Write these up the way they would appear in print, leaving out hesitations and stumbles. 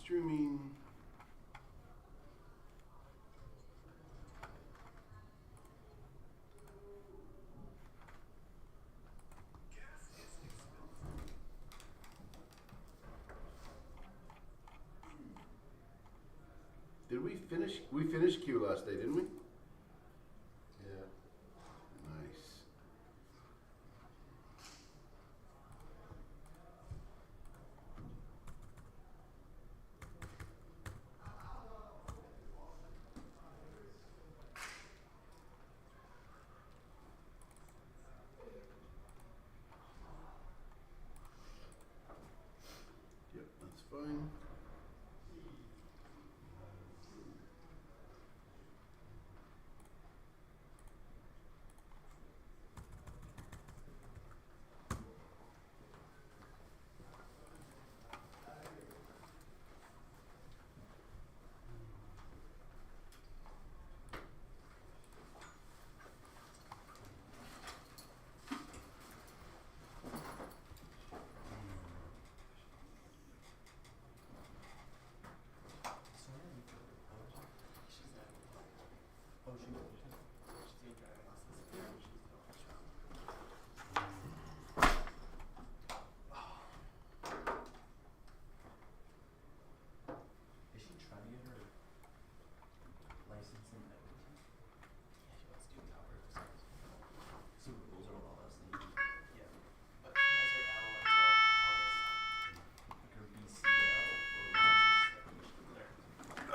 Streaming. Did we finish? We finished Q last day, didn't we? Yeah. Nice. Yep, that's fine.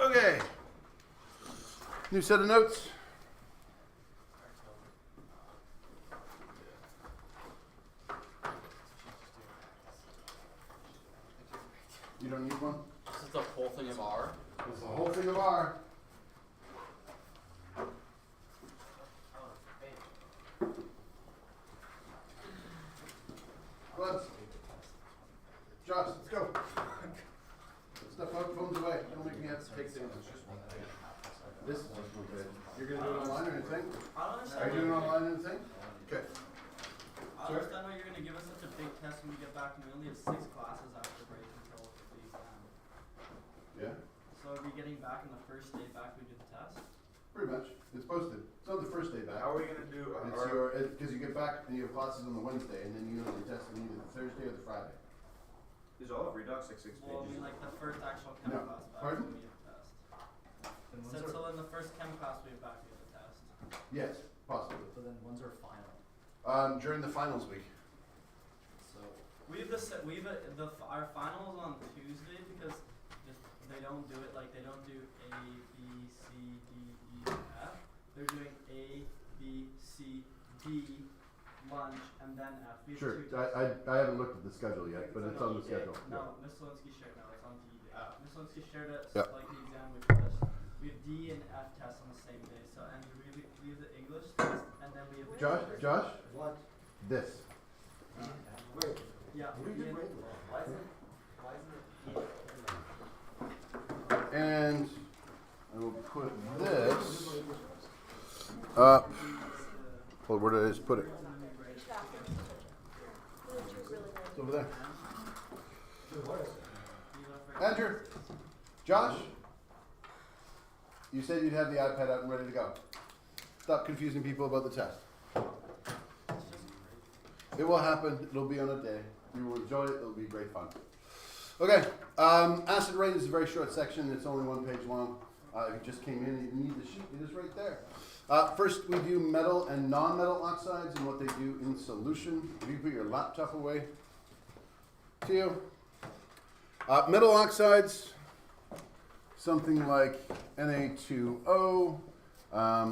Okay. New set of notes. You don't need one? This is the whole thing of R. This is the whole thing of R. Let's. Josh, let's go. Step out, phones away. Don't make me have to take things. This is just one bit. You're going to do it online or anything? Are you doing it online or anything? Okay. I understand why you're going to give us such a big test when we get back, and we only have 6 classes after break until the exam. Yeah? So are we getting back on the first day back we do the test? Pretty much. It's posted. It's not the first day back. How are we going to do Because you get back and you have classes on the Wednesday, and then you know the test on either the Thursday or the Friday. Is all of Redux like 6 pages? Well, I mean like the first actual chem No. class back Pardon? when we have the test. So till in the first chem class we have back we have the test. Yes, possibly. So then when's our final? During the finals week. So We have our finals on Tuesday because just they don't do it like they don't do A, B, C, D, E, F. They're doing A, B, C, D, lunch, and then F. We have Sure. 2 tests. I haven't looked at the schedule yet, but it's on the schedule. No, Miss Linsky shared. No, it's on D day. Miss Linsky shared it Yep. like the exam we have this. We have D and F tests on the same day. So and we have the English test and then we have the Josh? what? This. Wait. Yeah. We did Ian- wait. Why isn't it? And I will put this up. Well, where did I just put it? It's over there. Andrew, Josh, you said you'd have the iPad out and ready to go. Stop confusing people about the test. It will happen. It'll be on a day. You will enjoy it. It'll be great fun. Okay. Acid rain is a very short section. It's only 1 page long. If you just came in and you need the sheet, it is right there. First, we do metal and non-metal oxides and what they do in solution. If you put your laptop away, to you. Metal oxides, something like Na2O.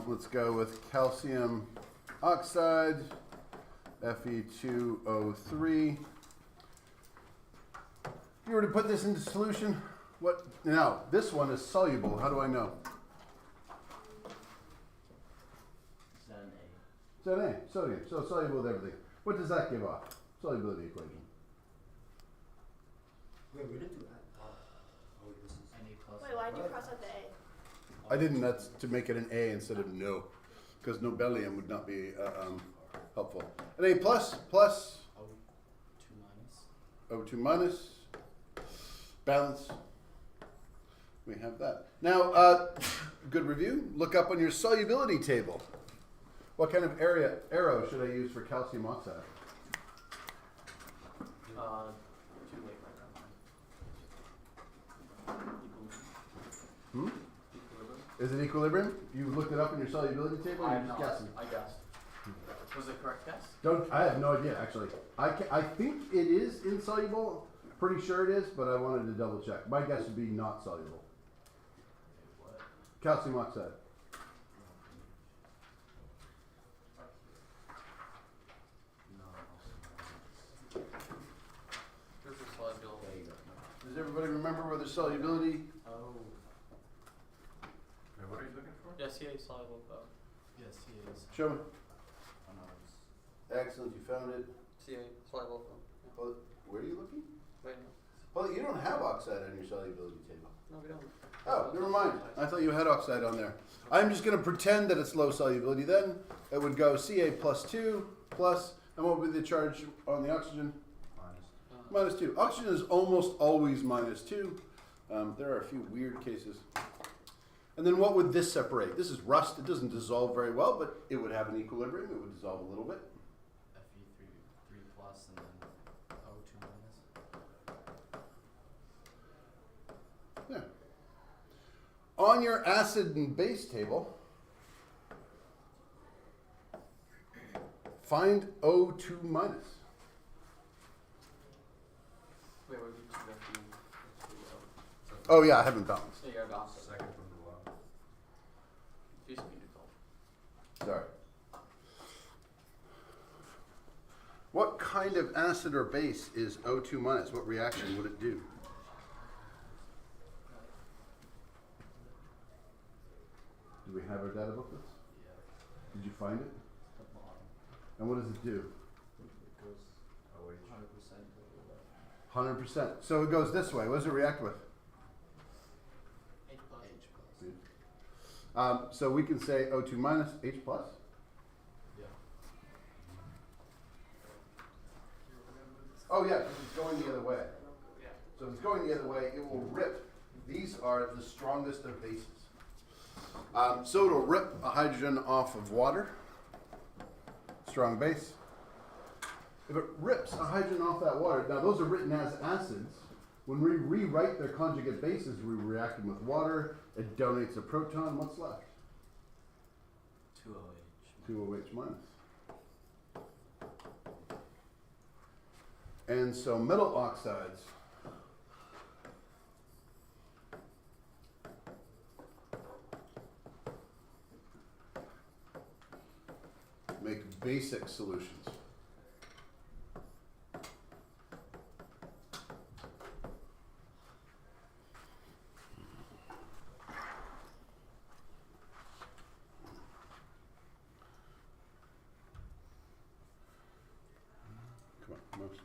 Let's go with calcium oxide, Fe2O3. If you were to put this into solution, what? Now, this one is soluble. How do I know? Is that A? Sodium. So soluble with everything. What does that give off? Solubility equation. Wait, we didn't do that. Oh, this is Na+. Wait, why did you cross out the A? I didn't. That's to make it an A instead of no, because nobelium would not be helpful. An A plus, O2 minus. O2 minus, balance. We have that. Now, good review. Look up on your solubility table. What kind of arrow should I use for calcium oxide? Too late right now. Hmm? Equilibrium. Is it equilibrium? You looked it up in your solubility table? Or I you're have just not. guessing? I guessed. Was it correct guess? I have no idea actually. I think it is insoluble. Pretty sure it is, but I wanted to double check. My guess would be not soluble. What? Calcium oxide. No. This is soluble. There you go. Does everybody remember where the solubility? Oh. What are you looking for? Yes, he is soluble though. Yes, he is. Show me. Oh, no, it's Excellent, you found it. CA soluble though. Well, where are you looking? Wait, no. Well, you don't have oxide on your solubility table. No, we don't. Oh, never mind. I thought you had oxide on there. I'm just going to pretend that it's low solubility then. It would go Ca plus 2 plus, and what would be the charge on the oxygen? Minus 2. Oxygen is almost always minus 2. There are a few weird cases. And then what would this separate? This is rust. It doesn't dissolve very well, but it would have an equilibrium. It would dissolve a little bit. Fe3 plus and then O2 minus. Yeah. On your acid and base table, find O2 minus. Wait, what did you do? Oh yeah, I haven't balanced. So you got balance. Second from the bottom. Used to be default. Sorry. What kind of acid or base is O2 minus? What reaction would it do? Do we have our data booklets? Yeah. Did you find it? The bottom. And what does it do? It goes Oh, wait. 100% to 100%. So it goes this way. What does it react with? H plus. So we can say O2 minus H plus. Yeah. Oh yeah, because it's going the other way. So if it's going the other way, it will rip. These are the strongest of bases. So it'll rip a hydrogen off of water. Strong base. If it rips a hydrogen off that water, now those are written as acids. When we rewrite their conjugate bases, we react them with water. It donates a proton. What's left? 2OH. 2OH minus. And so metal oxides make basic solutions. Come on, most.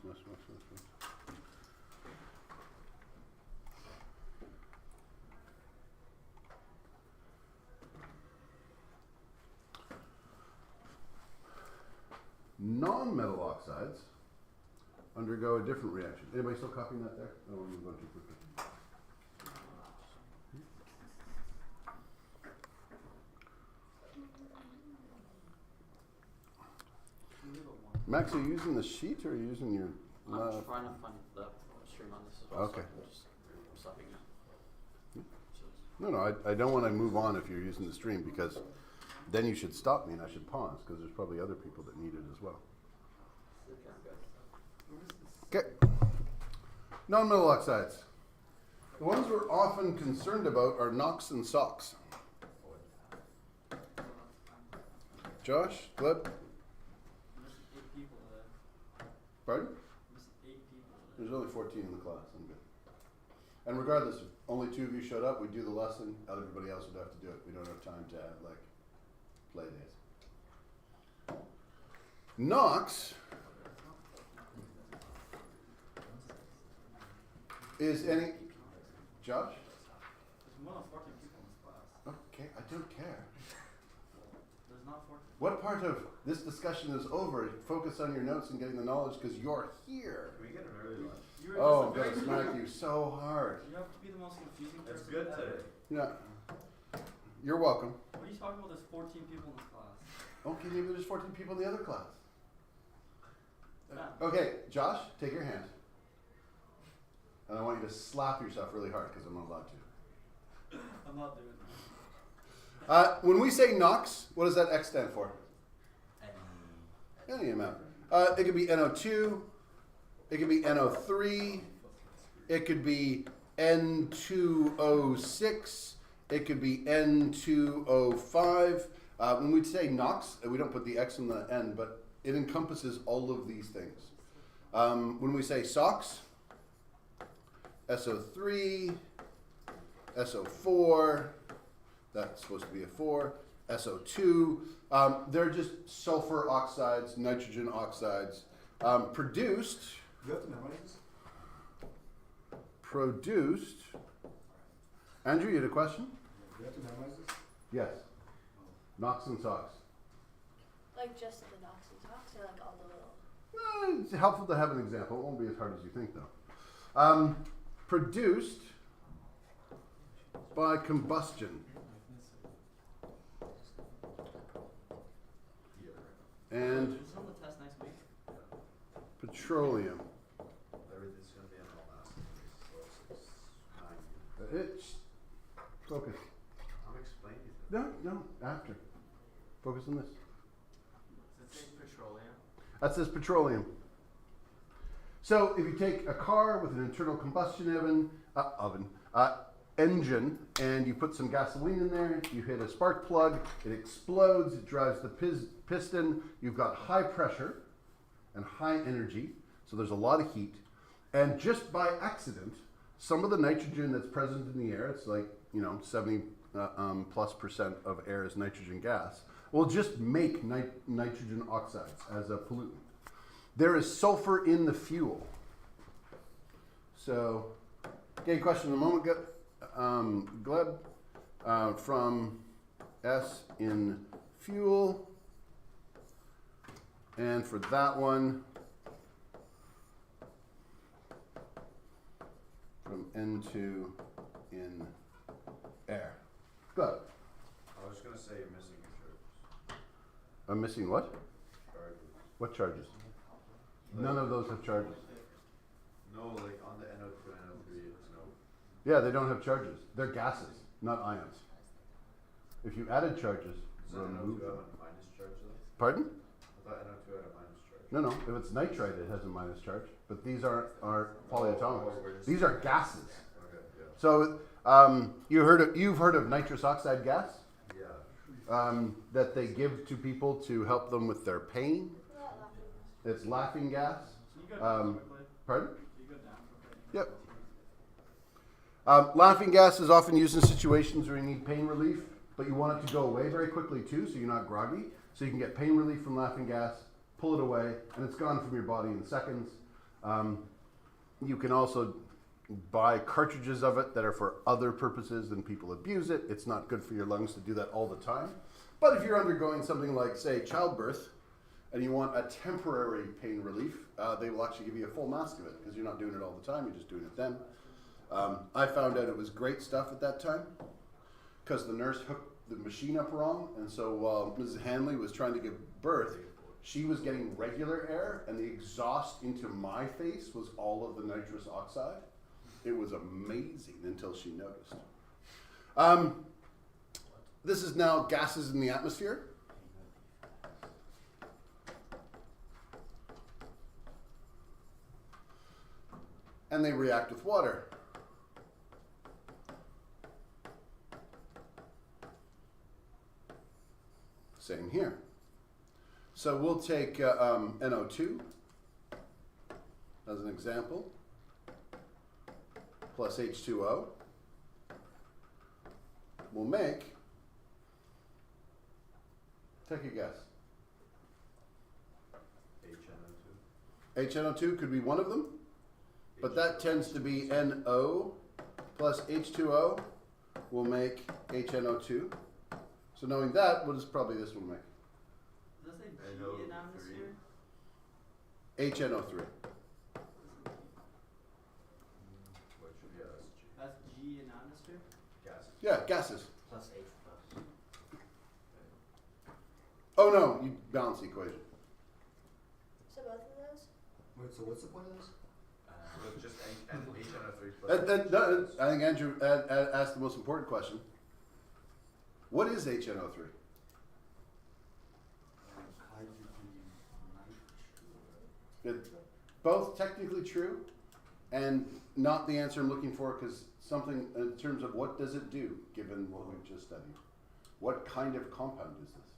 Non-metal oxides undergo a different reaction. Anybody still copying that there? I don't want to move on too quickly. Max, are you using the sheet or are you using your I'm trying to find the stream on this as well. Okay. So I'm just stopping it. No, I don't want to move on if you're using the stream because then you should stop me and I should pause because there's probably other people that need it as well. Okay. Non-metal oxides. The ones we're often concerned about are NOx and SOx. Josh, Gleb, There's 8 people there. pardon? There's 8 people there. There's only 14 in the class. I'm good. And regardless, if only 2 of you showed up, we'd do the lesson. Everybody else would have to do it. We don't have time to have like play days. NOx is any. Josh? There's more than 14 people in this class. Okay, I don't care. There's not 14. What part of this discussion is over? Focus on your notes and getting the knowledge because you're here. Can we get an early lunch? You were Oh, I'm just a gonna very smack you so hard. You have to be the most confusing That's person good ever. today. Yeah. You're welcome. What are you talking about? There's 14 people in this class. Okay, maybe there's 14 people in the other class. Yeah. Okay, Josh, take your hand. And I want you to slap yourself really hard because I'm not allowed to. I'm not doing that. When we say NOx, what does that X stand for? Any amount. It could be NO2. It could be NO3. It could be N2O6. It could be N2O5. When we say NOx, we don't put the X in the N, but it encompasses all of these things. When we say SOx, SO3, SO4, that's supposed to be a 4, SO2, they're just sulfur oxides, nitrogen oxides, produced, You have to memorize this? Andrew, you had a question? You have to memorize this? Yes. NOx and SOx. Like just the NOx and SOx or like all the little. It's helpful to have an example. It won't be as hard as you think, though. Produced by combustion. And Is this on the test next week? petroleum. Everything's gonna be on the last page. So 6, 9. It's focus. I'm explaining them. No, after. Focus on this. Does it say petroleum? That says petroleum. So if you take a car with an internal combustion engine, and you put some gasoline in there, you hit a spark plug, it explodes, it drives the piston, you've got high pressure and high energy, so there's a lot of heat, and just by accident, some of the nitrogen that's present in the air, it's like, 70 plus % of air is nitrogen gas, will just make nitrogen oxides as a pollutant. There is sulfur in the fuel. So, okay, question in a moment, Gleb, from S in fuel, and for that one, from N2 in air. Good. I was gonna say you're missing your shirts. I'm missing what? Charges. What charges? None of those have charges. No, like on the NO2, NO3, it's no. Yeah, they don't have charges. They're gases, not ions. If you added charges, Does that remove NO2 have them. a minus charge though? Pardon? I thought NO2 had a minus charge. No. If it's nitrite, it has a minus charge. But these are polyatomics. Oh, we're just- These are gases. Okay, yeah. So you've heard of nitrous oxide gas Yeah. that they give to people to help them with their pain. It's laughing gas. Can you go down quickly? Pardon? Can you go down quickly? Yep. Laughing gas is often used in situations where you need pain relief, but you want it to go away very quickly too, so you're not groggy. So you can get pain relief from laughing gas, pull it away, and it's gone from your body in seconds. You can also buy cartridges of it that are for other purposes, and people abuse it. It's not good for your lungs to do that all the time. But if you're undergoing something like, say, childbirth, and you want a temporary pain relief, they will actually give you a full mask of it because you're not doing it all the time, you're just doing it then. I found out it was great stuff at that time because the nurse hooked the machine up wrong, and so while Mrs. Hanley was trying to give birth, she was getting regular air, and the exhaust into my face was all of the nitrous oxide. It was amazing until she noticed. This is now gases in the atmosphere. And they react with water. Same here. So we'll take NO2 as an example, plus H2O. We'll make, take a guess. HNO2. HNO2 could be one of them, but that tends to be NO plus H2O will make HNO2. So knowing that, what does probably this one make? G in atmosphere? HNO3. What should be SG? That's G in atmosphere? Gases. Yeah, gases. Plus H plus. Oh no, you balance the equation. So both of those? Wait, so what's the point of this? So it's just HNO3 plus. I think Andrew asked the most important question. What is HNO3? It's both technically true and not the answer I'm looking for, because something in terms of what does it do given what we've just studied. What kind of compound is this?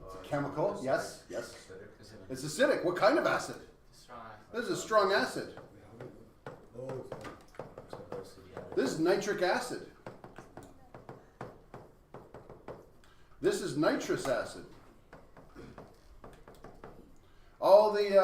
It's a chemical, yes, yes. Acidic. It's acidic. What kind of acid? Strong acid. This is a strong acid. Oh, As opposed to the other. This is nitric acid. This is nitrous acid. All the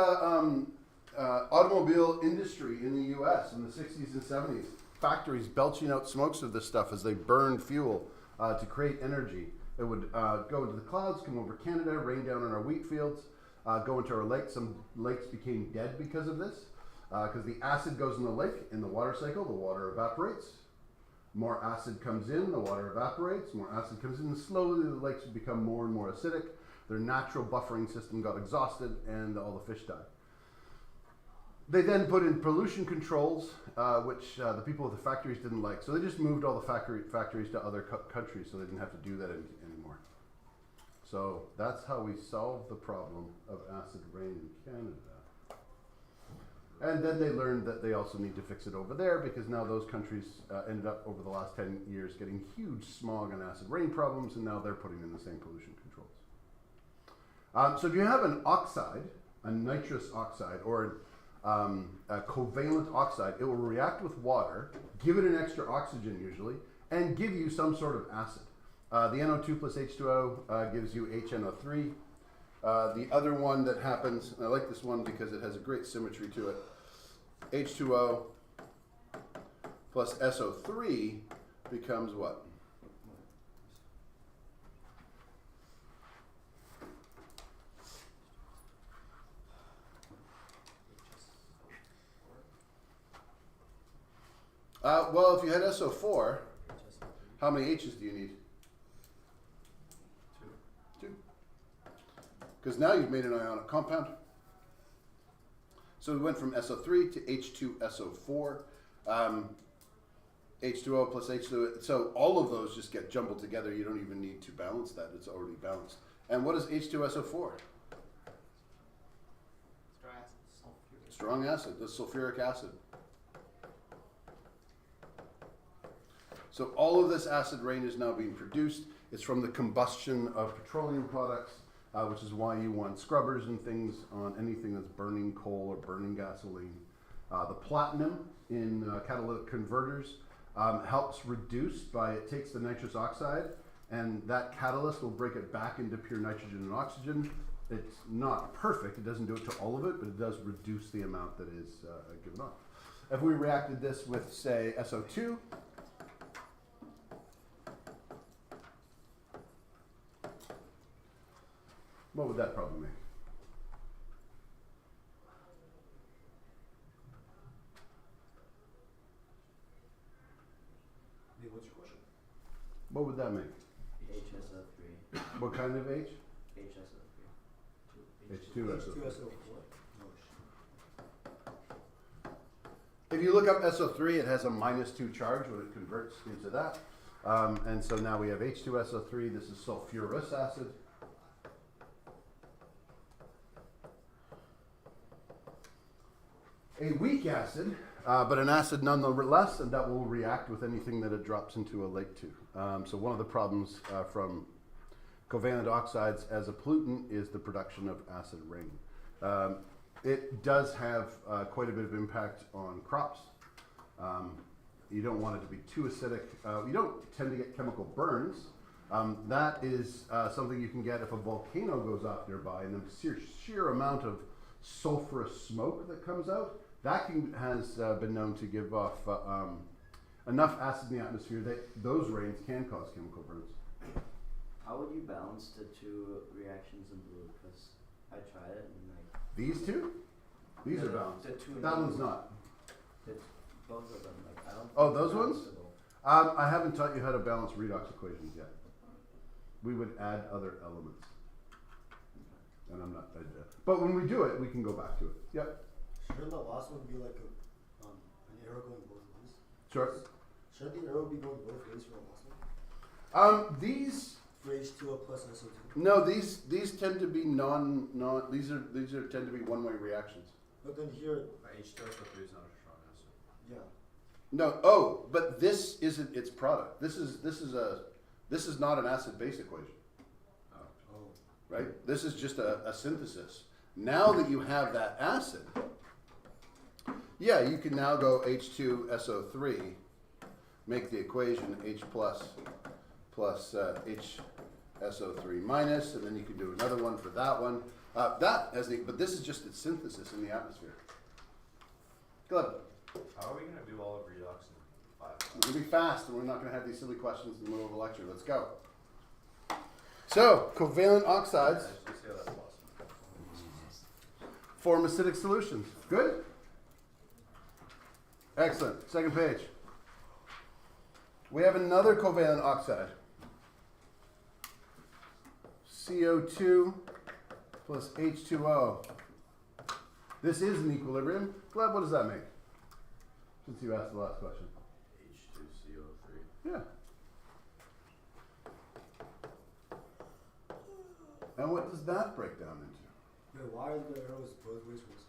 automobile industry in the U.S. in the 60s and 70s, factories belching out smokes of this stuff as they burned fuel to create energy. It would go into the clouds, come over Canada, rain down on our wheat fields, go into our lakes. Some lakes became dead because of this, because the acid goes in the lake. In the water cycle, the water evaporates. More acid comes in, the water evaporates. More acid comes in, and slowly the lakes would become more and more acidic. Their natural buffering system got exhausted, and all the fish died. They then put in pollution controls, which the people with the factories didn't like. So they just moved all the factories to other countries, so they didn't have to do that anymore. So that's how we solved the problem of acid rain in Canada. And then they learned that they also need to fix it over there, because now those countries ended up over the last 10 years getting huge smog and acid rain problems, and now they're putting in the same pollution controls. So if you have an oxide, a nitrous oxide, or a covalent oxide, it will react with water, give it an extra oxygen usually, and give you some sort of acid. The NO2 plus H2O gives you HNO3. The other one that happens, and I like this one because it has a great symmetry to it, H2O plus SO3 becomes what? Well, if you had SO4, how many H's do you need? Two. Because now you've made an ionic compound. So we went from SO3 to H2SO4, H2O plus H2O. So all of those just get jumbled together. You don't even need to balance that. It's already balanced. And what is H2SO4? Strong acid. That's sulfuric acid. So all of this acid rain is now being produced. It's from the combustion of petroleum products, which is why you want scrubbers and things on anything that's burning coal or burning gasoline. The platinum in catalytic converters helps reduce by, it takes the nitrous oxide, and that catalyst will break it back into pure nitrogen and oxygen. It's not perfect, it doesn't do it to all of it, but it does reduce the amount that is given off. If we reacted this with, say, SO2, what would that probably make? Hey, what's your question? What would that make? HSO3. What kind of H? HSO3. H2SO. H2SO4. If you look up SO3, it has a -2 charge when it converts into that. And so now we have H2SO3. This is sulfurous acid. A weak acid, but an acid nonetheless, and that will react with anything that it drops into a lake to. So one of the problems from covalent oxides as a pollutant is the production of acid rain. It does have quite a bit of impact on crops. You don't want it to be too acidic. You don't tend to get chemical burns. That is something you can get if a volcano goes off nearby, and the sheer amount of sulfurous smoke that comes out, that has been known to give off enough acid in the atmosphere that those rains can cause chemical burns. How would you balance the two reactions in blue? Because I tried it and like. These two? These are balanced. The two. That one's not. Both of them, like I don't. Oh, think those they're ones? balanceable. I haven't taught you how to balance redox equations yet. We would add other elements. And I'm not, but when we do it, we can go back to it. Yep. Shouldn't the last one be like an arrow going both ways? Sure. Shouldn't the arrow be going both ways for the last one? These, For H2O plus SO2. no, these tend to be these are tend to be one-way reactions. But then here, H2SO3 is not a strong acid. yeah. No, oh, but this isn't its product. This is not an acid-base equation, Oh. right? This is just a synthesis. Now that you have that acid, yeah, you can now go H2SO3, make the equation H plus HSO3 minus, and then you can do another one for that one. But this is just its synthesis in the atmosphere. Good. How are we going to do all of redox in 5 We're going to be fast, and we're not going to have these silly questions in the middle of a lecture. Let's go. So, covalent oxides Let's see how that's possible. form acidic solutions. Good? Excellent. Second page. We have another covalent oxide. CO2 plus H2O. This is an equilibrium. Glad, what does that make? Since you asked the last question. H2CO3. Yeah. And what does that break down into? Wait, why are the arrows both ways for this?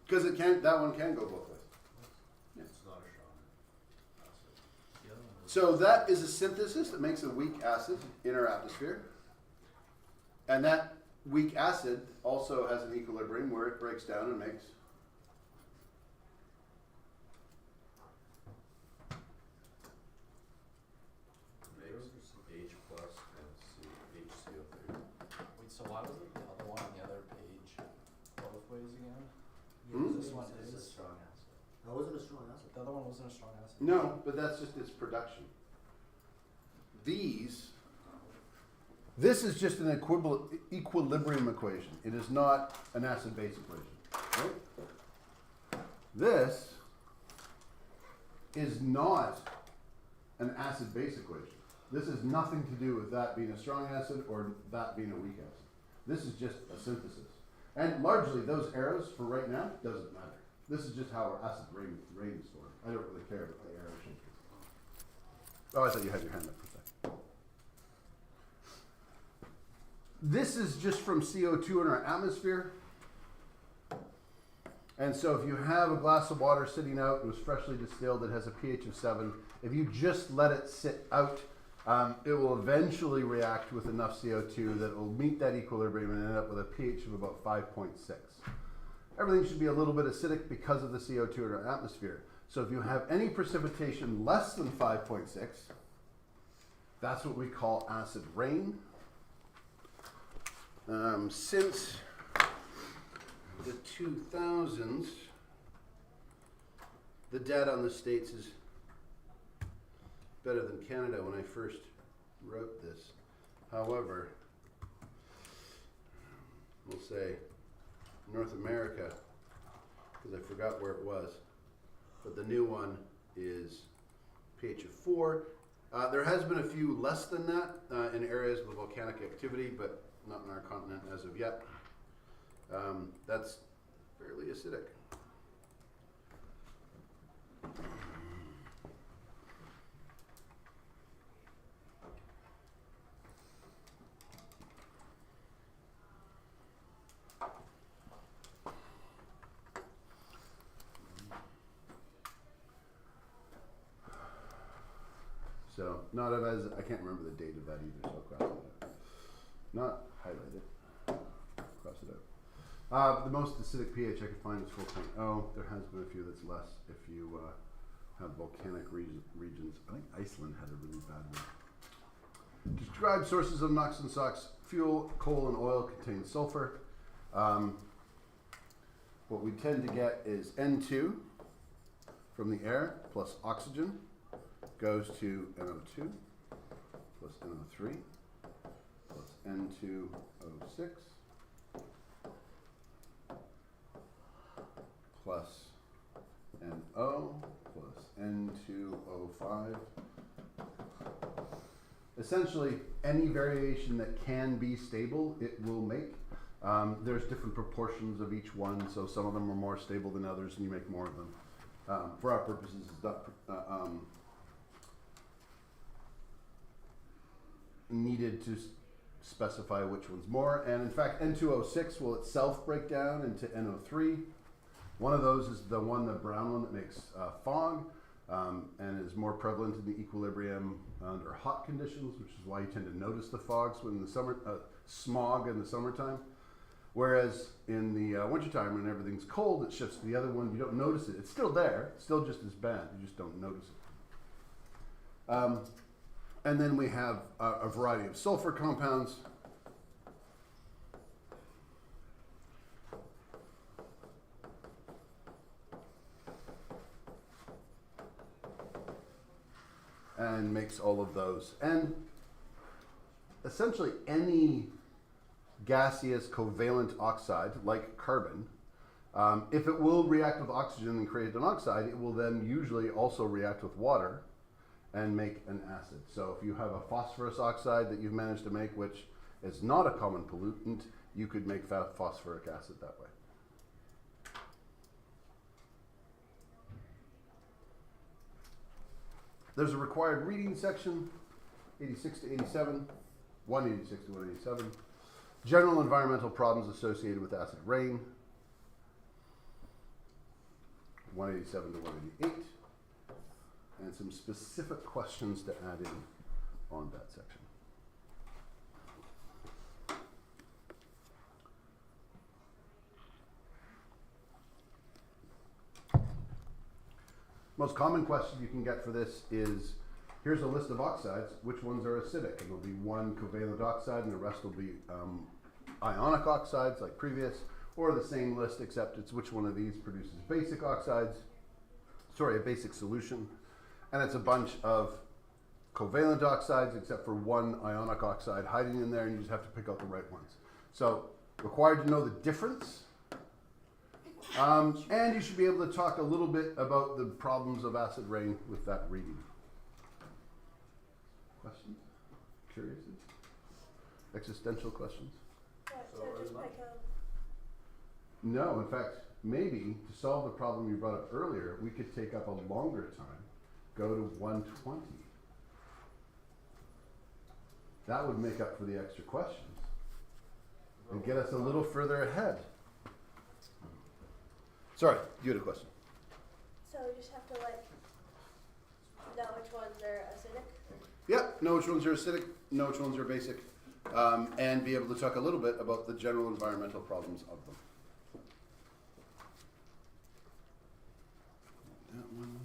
Because that one can go both ways. It's not a strong acid. The other one was- So that is a synthesis that makes a weak acid in our atmosphere. And that weak acid also has an equilibrium where it breaks down and makes Makes H plus and HCO3. Wait, so why wasn't the other one on the other page both ways again? Hmm? This one This is a is. strong acid. That wasn't a strong acid. The other one wasn't a strong acid. no, but that's just its production. This is just an equilibrium equation. It is not an acid-base equation. Right? This is not an acid-base equation. This has nothing to do with that being a strong acid or that being a weak acid. This is just a synthesis. And largely, those arrows, for right now, doesn't matter. This is just how our acid rain is formed. I don't really care about the arrow shape. Oh, I thought you had your hand up for a second. This is just from CO2 in our atmosphere. And so if you have a glass of water sitting out, it was freshly distilled, it has a pH of 7. If you just let it sit out, it will eventually react with enough CO2 that it will meet that equilibrium and end up with a pH of about 5.6. Everything should be a little bit acidic because of the CO2 in our atmosphere. So if you have any precipitation less than 5.6, that's what we call acid rain. Since the 2000s, the data on the States is better than Canada when I first wrote this. However, we'll say North America, because I forgot where it was, but the new one is pH of 4. There has been a few less than that in areas with volcanic activity, but not in our continent as of yet. That's fairly acidic. So, not as, I can't remember the date of that either, so I'll cross it out. Not highlighted. Cross it out. The most acidic pH I could find is 4.0. There has been a few that's less if you have volcanic regions. I think Iceland had a really bad one. Describe sources of NOx and SOx. Fuel, coal, and oil contain sulfur. What we tend to get is N2 from the air plus oxygen goes to NO2 plus NO3 N2O6 plus NO plus N2O5. Essentially, any variation that can be stable, it will make. There's different proportions of each one, so some of them are more stable than others, and you make more of them. For our purposes, it's not needed to specify which one's more. And in fact, N2O6 will itself break down into NO3. One of those is the brown one that makes fog, and is more prevalent in the equilibrium under hot conditions, which is why you tend to notice the fogs when the smog in the summertime. Whereas in the wintertime, when everything's cold, it shifts to the other one. You don't notice it. It's still there. It's still just as bad. You just don't notice it. And then we have a variety of sulfur compounds. And makes all of those. And essentially any gaseous covalent oxide, like carbon, if it will react with oxygen and create an oxide, it will then usually also react with water and make an acid. So if you have a phosphorus oxide that you've managed to make, which is not a common pollutant, you could make phosphoric acid that way. There's a required reading section, 86 to 87, 186 to 187. General environmental problems associated with acid rain, 187 to 188. And some specific questions to add in on that section. Most common question you can get for this is, here's a list of oxides, which ones are acidic? And there'll be one covalent oxide and the rest will be ionic oxides like previous, or the same list except it's which one of these produces basic oxides, a basic solution. And it's a bunch of covalent oxides except for one ionic oxide hiding in there, and you just have to pick out the right ones. So required to know the difference. And you should be able to talk a little bit about the problems of acid rain with that reading. Questions? Curious? Existential questions? So just like No, in fact, maybe to solve the problem you brought up earlier, we could take up a longer time, go to 120. That would make up for the extra questions and get us a little further ahead. Sorry, you had a question. so we just have to like know which ones are acidic. Yeah, know which ones are acidic, know which ones are basic, and be able to talk a little bit about the general environmental problems of them. That one.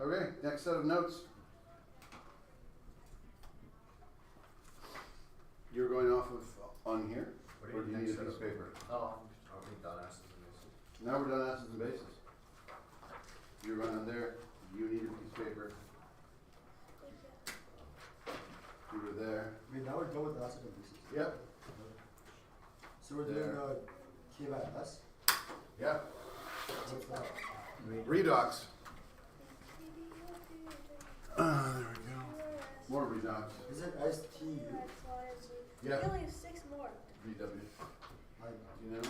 Okay, next set of notes. You're going off of on here, What or do you need a next piece of set paper? Are we done acids and bases? Now we're done acids and bases. You're running there. You need a piece of paper. You were there. Wait, now we're done with the acid and bases. Yep. So we're doing There. K-S? Yeah. What's that? Redox. There we go. More redox. Is it STU? Yeah. We only have 6 more. VW. I, Do you know?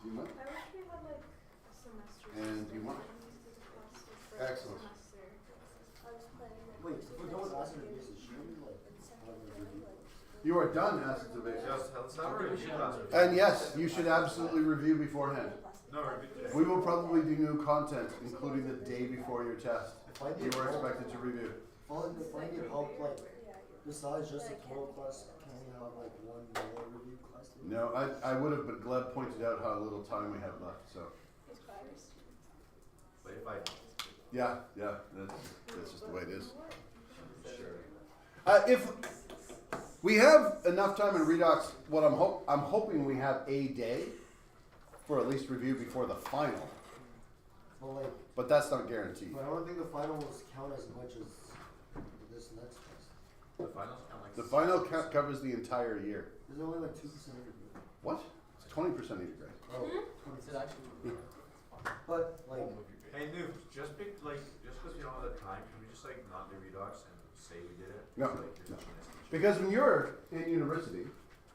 You might. I wish we had like a semester. And you want? Excellent. I was planning like wait, to if we're do done with this acid and year. bases, shouldn't we like In second have a grade, review? like, You are done acids and bases. Just let's have a review class. And yes, you should absolutely review beforehand. No, review today. We will probably do new content, including the day before your test. If I You need were help, expected to review. if I need help, like, yeah, besides just a 12 class, can we have like one more review class? No, I would have, but Gleb pointed out how little time we have left, so. it's virus. Wait, if I, Yeah, that's just the way it is. sure. If we have enough time in redox, what I'm hoping we have a day for at least review before the final, But like, but that's not guaranteed. but I don't think the finals count as much as this next test. The finals count like. The final covers the entire year. There's only like 2% of your grade. What? It's 20% of your grade. Oh, Is it actually? but like, Won't move your grade. Hey, Noob, just because we don't have the time, can we just like not do redox and say we did it? No, So, like, you're no. teaching us teaching. Because when you're in university,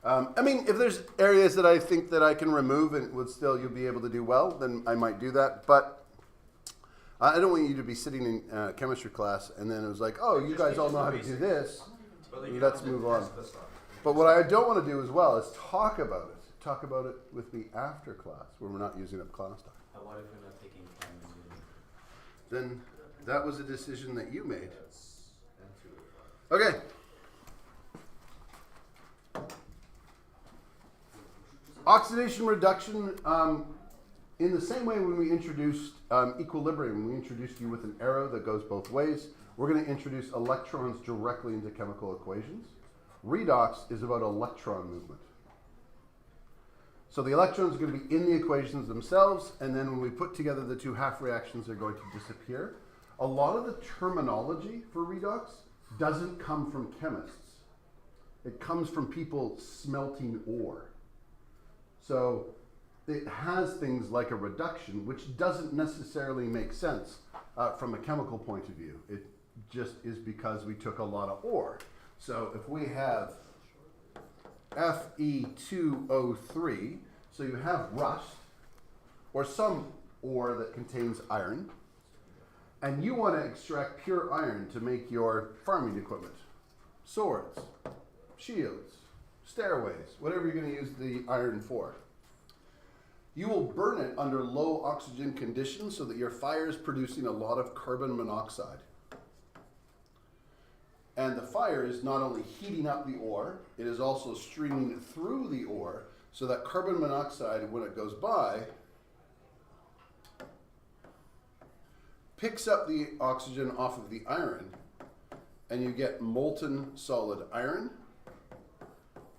I mean, if there's areas that I think that I can remove and would still you'll be able to do well, then I might do that. But I don't want you to be sitting in chemistry class and then it was like, oh, you Just guys teach all us know the how to do basics. this. But, like, Let's you don't move have to on. test the stuff. But what I don't want to do as well is talk about it. Talk about it with me after class when we're not using up class time. What if we're not taking chem and Then that was a decision that you made. That's and 2 Okay. Oxidation reduction, in the same way when we introduced equilibrium, we introduced you with an arrow that goes both ways. We're going to introduce electrons directly into chemical equations. Redox is about electron movement. So the electrons are going to be in the equations themselves, and then when we put together the two half reactions, they're going to disappear. A lot of the terminology for redox doesn't come from chemists. It comes from people smelting ore. So it has things like a reduction, which doesn't necessarily make sense from a chemical point of view. It just is because we took a lot of ore. So if we have Fe2O3, so you have rust, or some ore that contains iron, and you want to extract pure iron to make your farming equipment, swords, shields, stairways, whatever you're going to use the iron for. You will burn it under low oxygen conditions so that your fire is producing a lot of carbon monoxide. And the fire is not only heating up the ore, it is also streaming through the ore so that carbon monoxide, when it goes by, picks up the oxygen off of the iron, and you get molten solid iron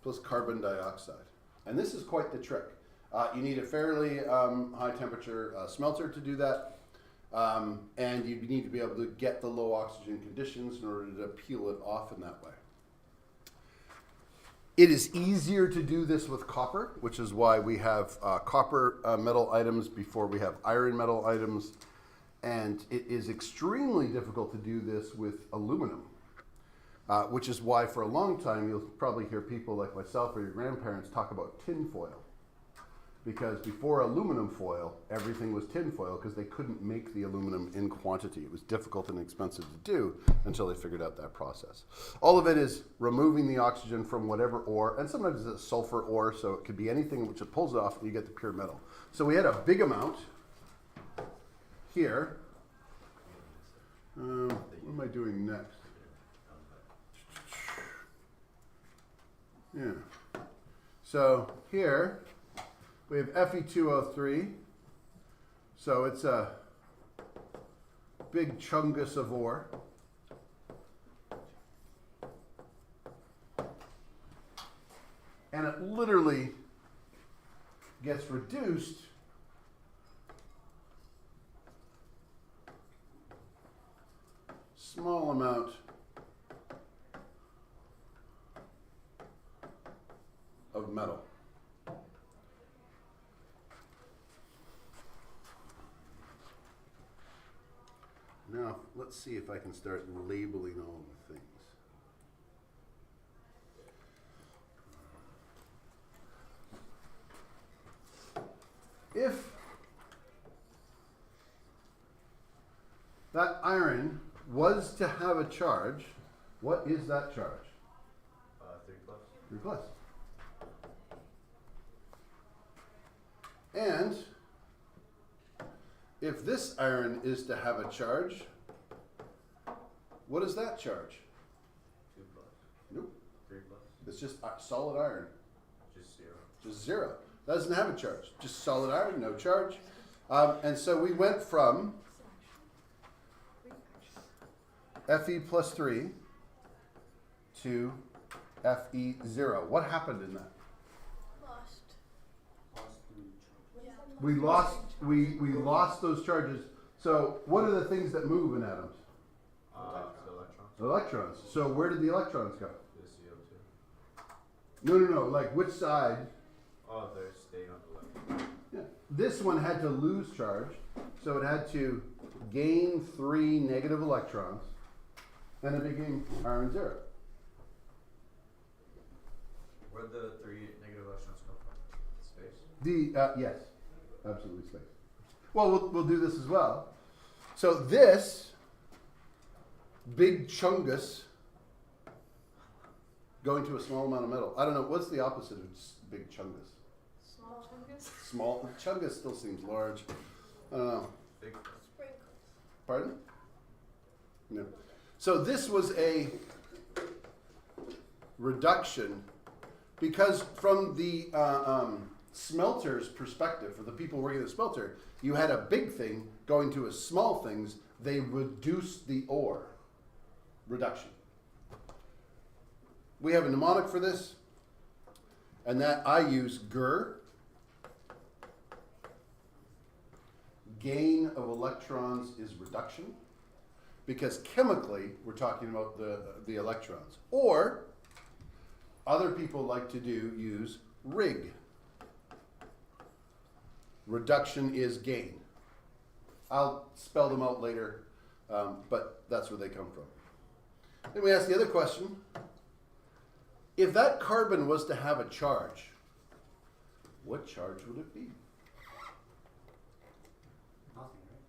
plus carbon dioxide. And this is quite the trick. You need a fairly high temperature smelter to do that. And you need to be able to get the low oxygen conditions in order to peel it off in that way. It is easier to do this with copper, which is why we have copper metal items before we have iron metal items. And it is extremely difficult to do this with aluminum, which is why for a long time you'll probably hear people like myself or your grandparents talk about tin foil. Because before aluminum foil, everything was tin foil because they couldn't make the aluminum in quantity. It was difficult and expensive to do until they figured out that process. All of it is removing the oxygen from whatever ore, and sometimes it's a sulfur ore, so it could be anything which it pulls off and you get the pure metal. So we had a big amount here. What am I doing next? Yeah. So here, we have Fe2O3, so it's a big chungus of ore. And it literally gets reduced small amount of metal. Now, let's see if I can start labeling all the things. If that iron was to have a charge, what is that charge? 3 plus. 3 plus. And if this iron is to have a charge, what is that charge? 2 plus. Nope. 3 plus. It's just solid iron. Just 0. Just 0. Doesn't have a charge. Just solid iron, no charge. And so we went from Fe plus 3 Chem12Fe0. What happened in that? Lost. Yeah. We lost those charges. So what are the things that move in atoms? The electrons. Electrons. So where did the electrons go? The CO2. No. Like which side? Oh, they're staying on the left. Yeah. This one had to lose charge, so it had to gain 3 negative electrons, and it became iron 0. Where'd the 3 negative electrons come from? Space? Yes, absolutely space. Well, we'll do this as well. So this big chungus going to a small amount of metal. I don't know, what's the opposite of big chungus? Small chungus. Small. Chungus still seems large. I don't know. Big. Sprinkles. Pardon? No. So this was a reduction because from the smelter's perspective, for the people working at the smelter, you had a big thing going to a small things. They reduced the ore. Reduction. We have a mnemonic for this, and that I use GER. Gain of electrons is reduction, because chemically we're talking about the electrons. Or other people like to use RIG. Reduction is gain. I'll spell them out later, but that's where they come from. Then we ask the other question. If that carbon was to have a charge, what charge would it be? Nothing, right?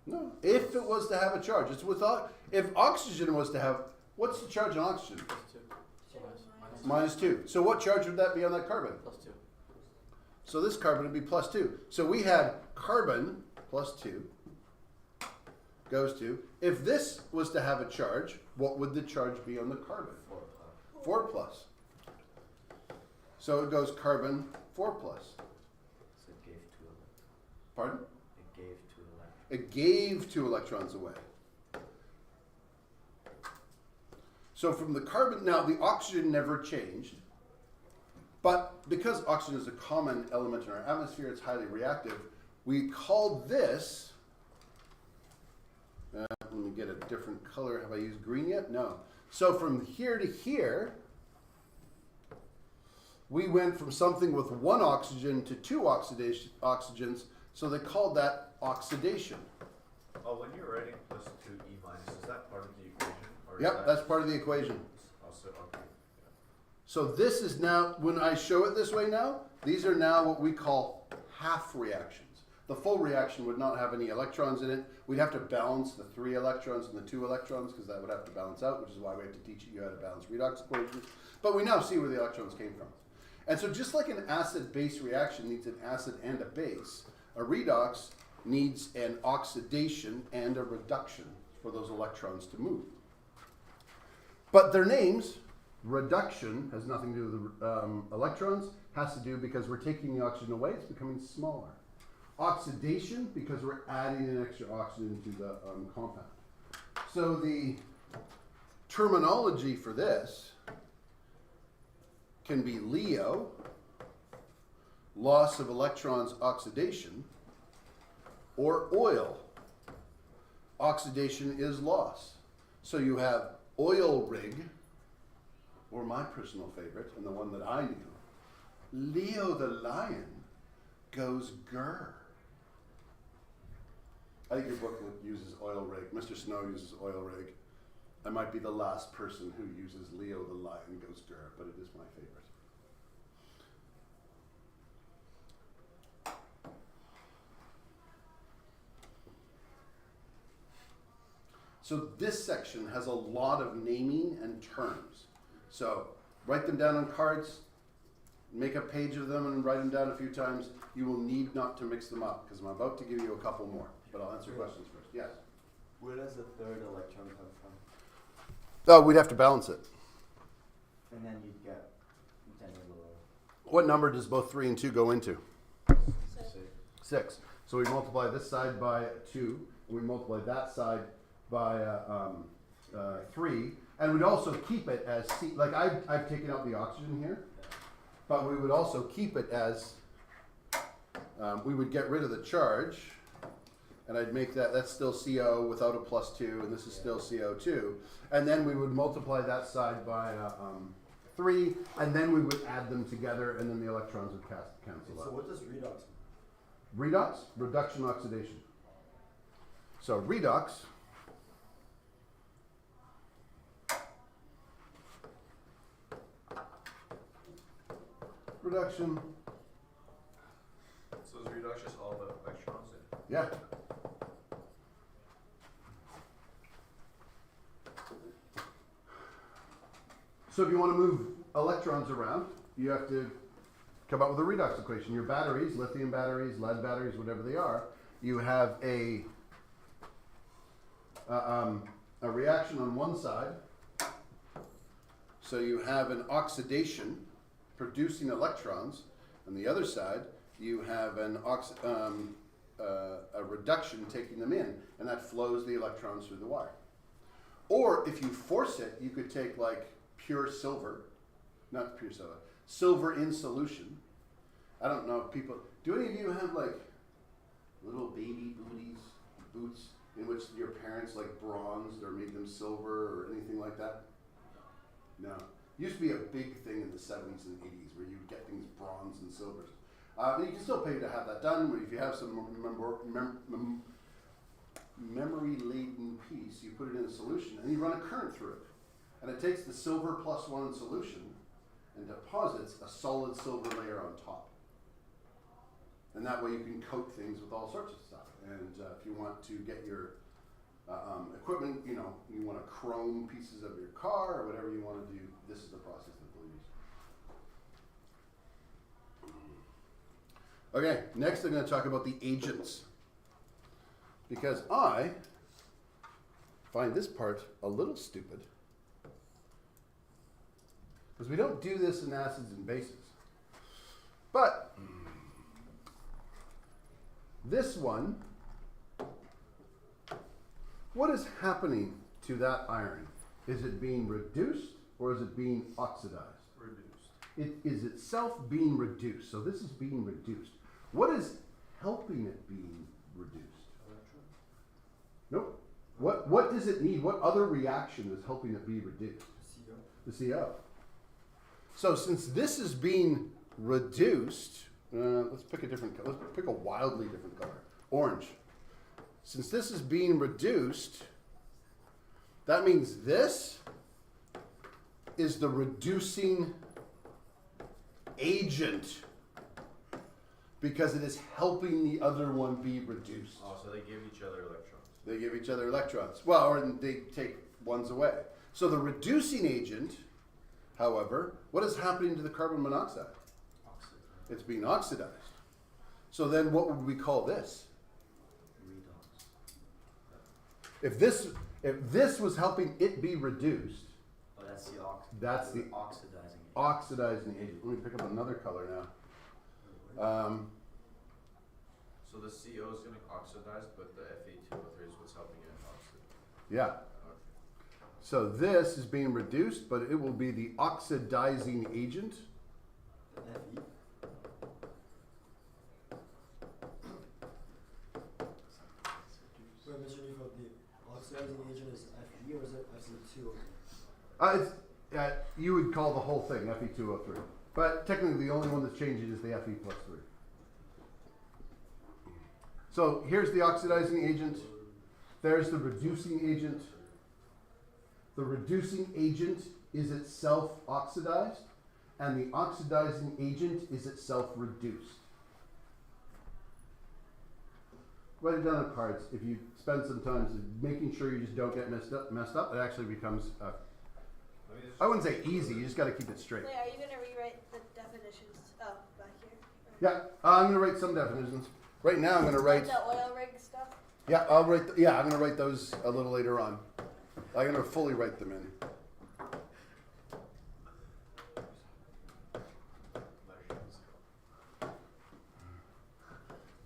No. If it was to have a charge, it's without. If oxygen was to have, what's the charge on oxygen? Plus 2. So minus -2. So what charge would that be on that carbon? plus 2. So this carbon would be +2. So we had carbon +2 goes to. If this was to have a charge, what would the charge be on the carbon? 4 plus. So it goes carbon 4 plus. So it gave 2 electrons. Pardon? It gave 2 electrons. It gave 2 electrons away. So from the carbon, now the oxygen never changed, but because oxygen is a common element in our atmosphere, it's highly reactive, we called this, let me get a different color. Have I used green yet? No. So from here to here, we went from something with 1 oxygen to 2 oxygens, so they called that oxidation. Oh, when you're writing plus 2E minus, is that part of the equation? Or is Yep, that that's part of the equation. also, okay. So this is now, when I show it this way now, these are now what we call half reactions. The full reaction would not have any electrons in it. We'd have to balance the 3 electrons and the 2 electrons because that would have to balance out, which is why we have to teach you how to balance redox equations. But we now see where the electrons came from. And so just like an acid-base reaction needs an acid and a base, a redox needs an oxidation and a reduction for those electrons to move. But their names, reduction, has nothing to do with the electrons, has to do because we're taking the oxygen away, it's becoming smaller. Oxidation, because we're adding an extra oxygen to the compound. So the terminology for this can be LEO, loss of electrons, oxidation, or oil. Oxidation is loss. So you have oil rig, or my personal favorite, and the one that I knew, Leo the lion goes grr. I think your book uses oil rig. Mr. Snow uses oil rig. I might be the last person who uses Leo the lion goes grr, but it is my favorite. So this section has a lot of naming and terms. So write them down on cards, make a page of them and write them down a few times. You will need not to mix them up because I'm about to give you a couple more, but I'll answer questions first. Yes? Where does the 3rd electron come from? Oh, we'd have to balance it. And then you'd get 10 below. What number does both 3 and 2 go into? 6. 6. So we multiply this side by 2, and we multiply that side by 3, and we'd also keep it as C. Like I've taken out the oxygen here, but we would also keep it as, we would get rid of the charge, and I'd make that's still CO without a +2, and this is still CO2, and then we would multiply that side by 3, and then we would add them together, and then the electrons would cancel So out. what does redox mean? Redox, reduction oxidation. So redox, reduction, So is redox just all the electrons? And yeah. So if you want to move electrons around, you have to come up with a redox equation. Your batteries, lithium batteries, lead batteries, whatever they are, you have a reaction on one side. So you have an oxidation producing electrons. On the other side, you have a reduction taking them in, and that flows the electrons through the wire. Or if you force it, you could take like pure silver, not pure silver, silver in solution. I don't know if people, do any of you have like little baby boots in which your parents like bronzed or made them silver or anything like that? No. It used to be a big thing in the 70s and 80s where you would get things bronze and silvers. But you can still pay to have that done. If you have some memory-laden piece, you put it in a solution and you run a current through it. And it takes the silver +1 in solution and deposits a solid silver layer on top. And that way you can coat things with all sorts of stuff. And if you want to get your equipment, you know, you want to chrome pieces of your car or whatever you want to do, this is the process that they'll use. Okay, next I'm going to talk about the agents. Because I find this part a little stupid. Because we don't do this in acids and bases. But this one, what is happening to that iron? Is it being reduced or is it being oxidized? reduced. It is itself being reduced. So this is being reduced. What is helping it being reduced? Nope. What does it need? What other reaction is helping it be reduced? CO. The CO. So since this is being reduced, let's pick a different color. Let's pick a wildly different color. Orange. Since this is being reduced, that means this is the reducing agent because it is helping the other one be reduced. Oh, so they give each other electrons. They give each other electrons. Well, or they take ones away. So the reducing agent, however, what is happening to the carbon monoxide? It's being oxidized. So then what would we call this? Redox. If this was helping it be reduced, Oh, that's the that's the oxidizing. oxidizing agent. Let me pick up another color now. So the CO is going to oxidize, but the Fe2O3 is what's helping it oxidize. Yeah. Okay. So this is being reduced, but it will be the oxidizing agent. The Fe. Wait, Mr. Nifo, the oxidizing agent is Fe or is it FC2? You would call the whole thing Fe2O3. But technically the only one that's changing is the Fe+3. So here's the oxidizing agent. There's the reducing agent. The reducing agent is itself oxidized, and the oxidizing agent is itself reduced. Write it down on cards. If you spend some time making sure you just don't get messed up, it actually becomes, I wouldn't say easy, you just got to keep it straight. Wait, are you gonna rewrite the definitions? Oh, back here. Yeah, I'm going to write some definitions. Right now I'm going to write, The oil rig stuff. yeah, I'm going to write those a little later on. I'm going to fully write them in.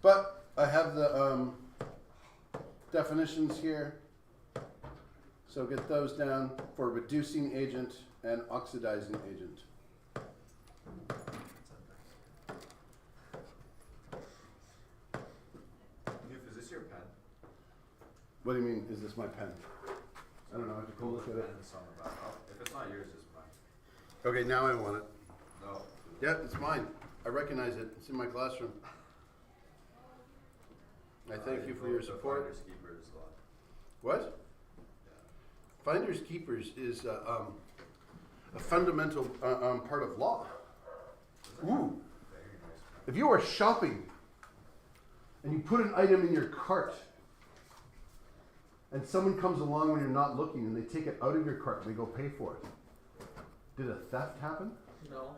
But I have the definitions here. So get those down for reducing agent and oxidizing agent. Is this your pen? What do you mean, is this my pen? I don't know, I have to go look at it. Pen's on the back. If it's not yours, it's mine. Okay, now I want it. No. Yeah, it's mine. I recognize it. It's in my classroom. I thank you for your support. Finders keepers a lot. What? Finders keepers is a fundamental part of law. Ooh. Very nice pen. If you are shopping and you put an item in your cart and someone comes along when you're not looking and they take it out of your cart and they go pay for it, did a theft happen? No,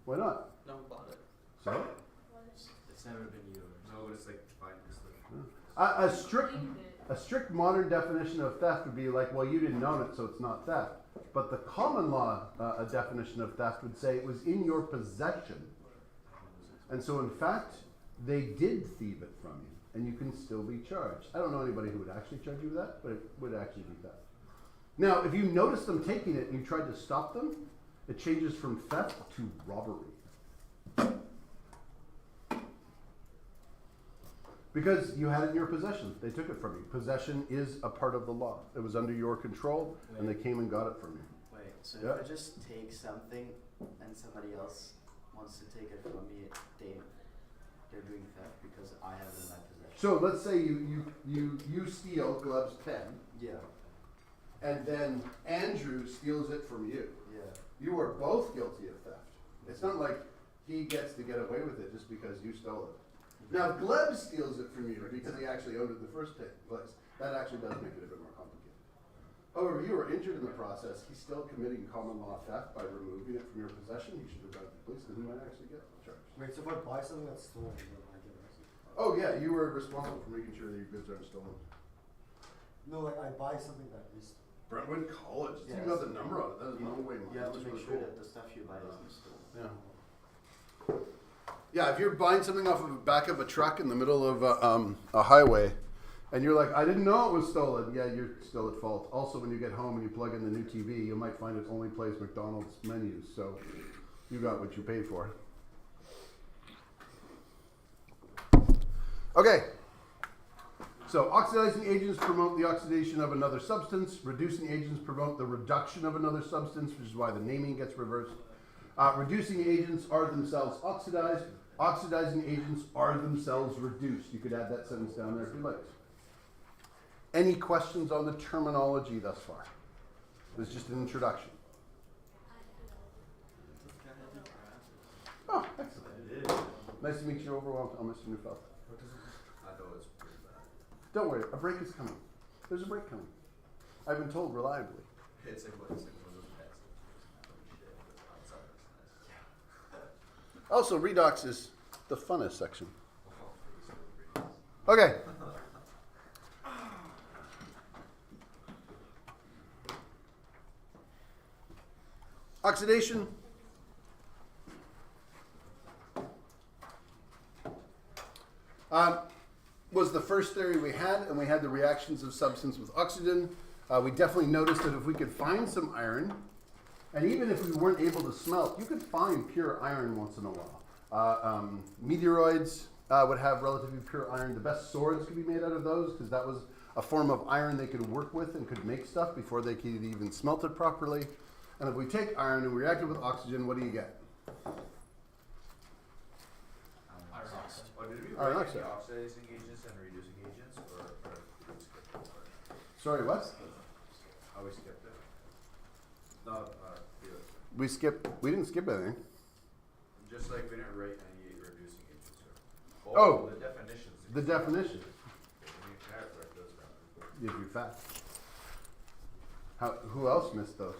Why not? no one bought it. So? It's never been yours. No, but it's like finders. A strict modern definition of theft would be like, well, you didn't own it, so it's not theft. But the common law a definition of theft would say it was in your possession. And so, in fact, they did thieve it from you, and you can still be charged. I don't know anybody who would actually charge you with that, but it would actually be theft. Now, if you notice them taking it and you tried to stop them, it changes from theft to robbery. Because you had it in your possession. They took it from you. Possession is a part of the law. It was under your control, and they came and got it from you. Wait, so Yeah. if I just take something and somebody else wants to take it from me, they're doing theft because I have it in my possession. So let's say you steal Glove's pen, Yeah, and then Andrew steals it from you. yeah. You are both guilty of theft. It's not like he gets to get away with it just because you stole it. Now, if Gleb steals it from you because he actually owned it in the first place, that actually does make it a bit more complicated. However, you were injured in the process. He's still committing common law theft by removing it from your possession. He should have gone to the police, and he might actually get charged. Wait, so if I buy something that's stolen, then I get arrested? Oh yeah, you were responsible for making sure that your goods aren't stolen. No, like I buy something that is. Brentwood College. It's even Yes. got the number on it. That is no way. You have to That's make really sure cool. that the stuff you buy isn't stolen. Yeah. Yeah, if you're buying something off of the back of a truck in the middle of a highway, and you're like, I didn't know it was stolen. Yeah, you're still at fault. Also, when you get home and you plug in the new TV, you might find it only plays McDonald's menus. So you got what you paid for. Okay. So oxidizing agents promote the oxidation of another substance. Reducing agents promote the reduction of another substance, which is why the naming gets reversed. Reducing agents are themselves oxidized. Oxidizing agents are themselves reduced. You could add that sentence down there if you like. Any questions on the terminology thus far? This is just an introduction. Oh, excellent. It is. Nice to meet you. Overwhelmed. I'm Mr. Neufeld. I know it's pretty bad. Don't worry, a break is coming. There's a break coming. I've been told reliably. It's like one of those pets. Also, redox is the funnest section. Okay. Oxidation. Was the first theory we had, and we had the reactions of substance with oxygen. We definitely noticed that if we could find some iron, and even if we weren't able to smelt, you could find pure iron once in a while. Meteoroids would have relatively pure iron. The best swords could be made out of those because that was a form of iron they could work with and could make stuff before they could even smelt it properly. And if we take iron and we react it with oxygen, what do you get? Iron oxide. Oh, did we Iron break oxide. any oxidizing agents and reducing agents, or did we skip that part? Sorry, what? Oh, we skipped it. No, We didn't skip anything. just like we didn't write any reducing agents. Oh. The definitions. The definition. We can write those down. If you're fat. Who else missed those?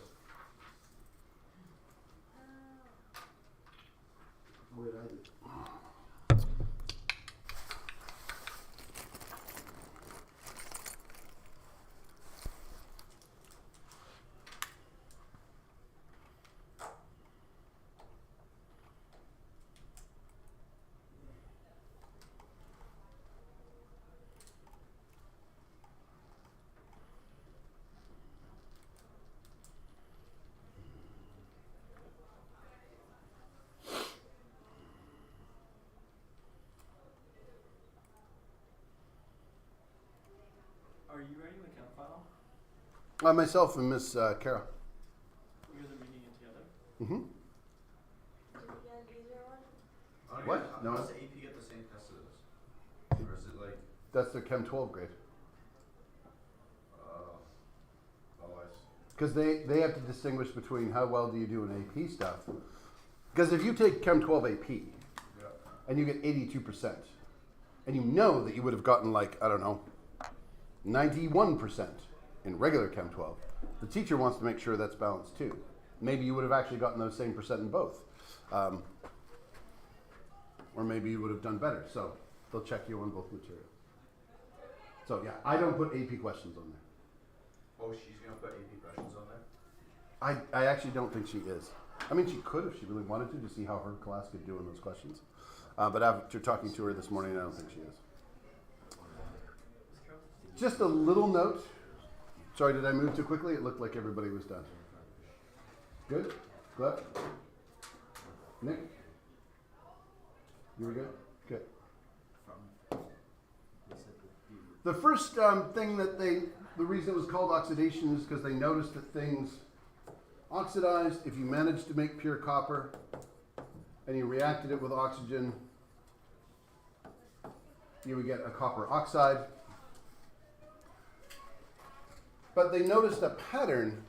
Wait, I did. you writing the chem file? Myself and Miss Kara. You guys are reading it together? Mm-hmm. Is it an easier one? What? No. Does the AP get the same test as this? Or is it like, That's their Chem 12 grade. oh, I see. Because they have to distinguish between how well do you do in AP stuff. Because if you take Chem 12 AP Yeah. and you get 82%, and you know that you would have gotten like, I don't know, 91% in regular Chem 12, the teacher wants to make sure that's balanced too. Maybe you would have actually gotten those same percent in both. Or maybe you would have done better. So they'll check you on both materials. So yeah, I don't put AP questions on there. Oh, she's gonna put AP questions on there? I actually don't think she is. I mean, she could if she really wanted to see how her class could do in those questions. But after talking to her this morning, I don't think she is. Just a little note. Sorry, did I move too quickly? It looked like everybody was done. Good? Glad? Nick? You were good? Good. The first thing that the reason it was called oxidation is because they noticed that things oxidized. If you managed to make pure copper and you reacted it with oxygen, you would get a copper oxide. But they noticed a pattern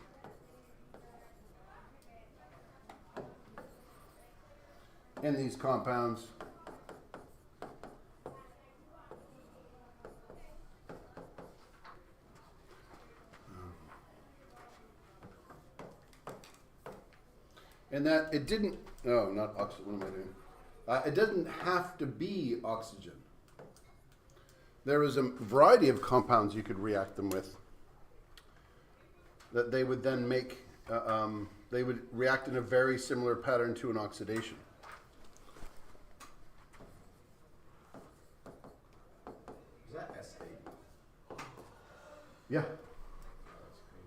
in these compounds. And that it didn't, no, not oxygen, what am I doing? It doesn't have to be oxygen. There is a variety of compounds you could react them with that they would then make, they would react in a very similar pattern to an oxidation. Is that S8? Yeah.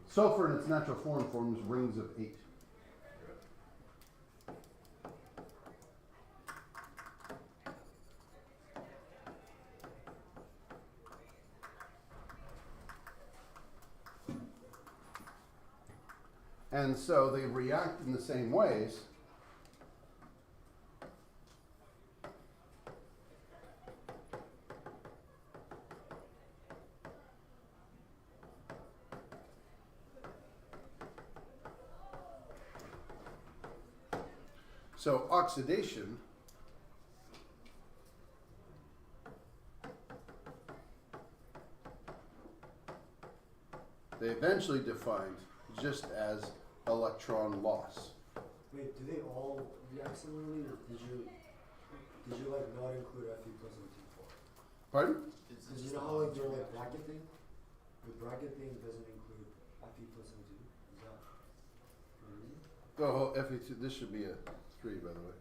Sulfur in its natural form forms rings of 8. And so they react in the same ways. So oxidation they eventually defined just as electron loss. Wait, do they all react similarly, or did you like not include Fe plus and T4? Pardon? Because you know how like they're like bracket thing? The bracket thing doesn't include Fe plus and T. Is that the reason? Oh, Fe2, this should be a 3, by the way.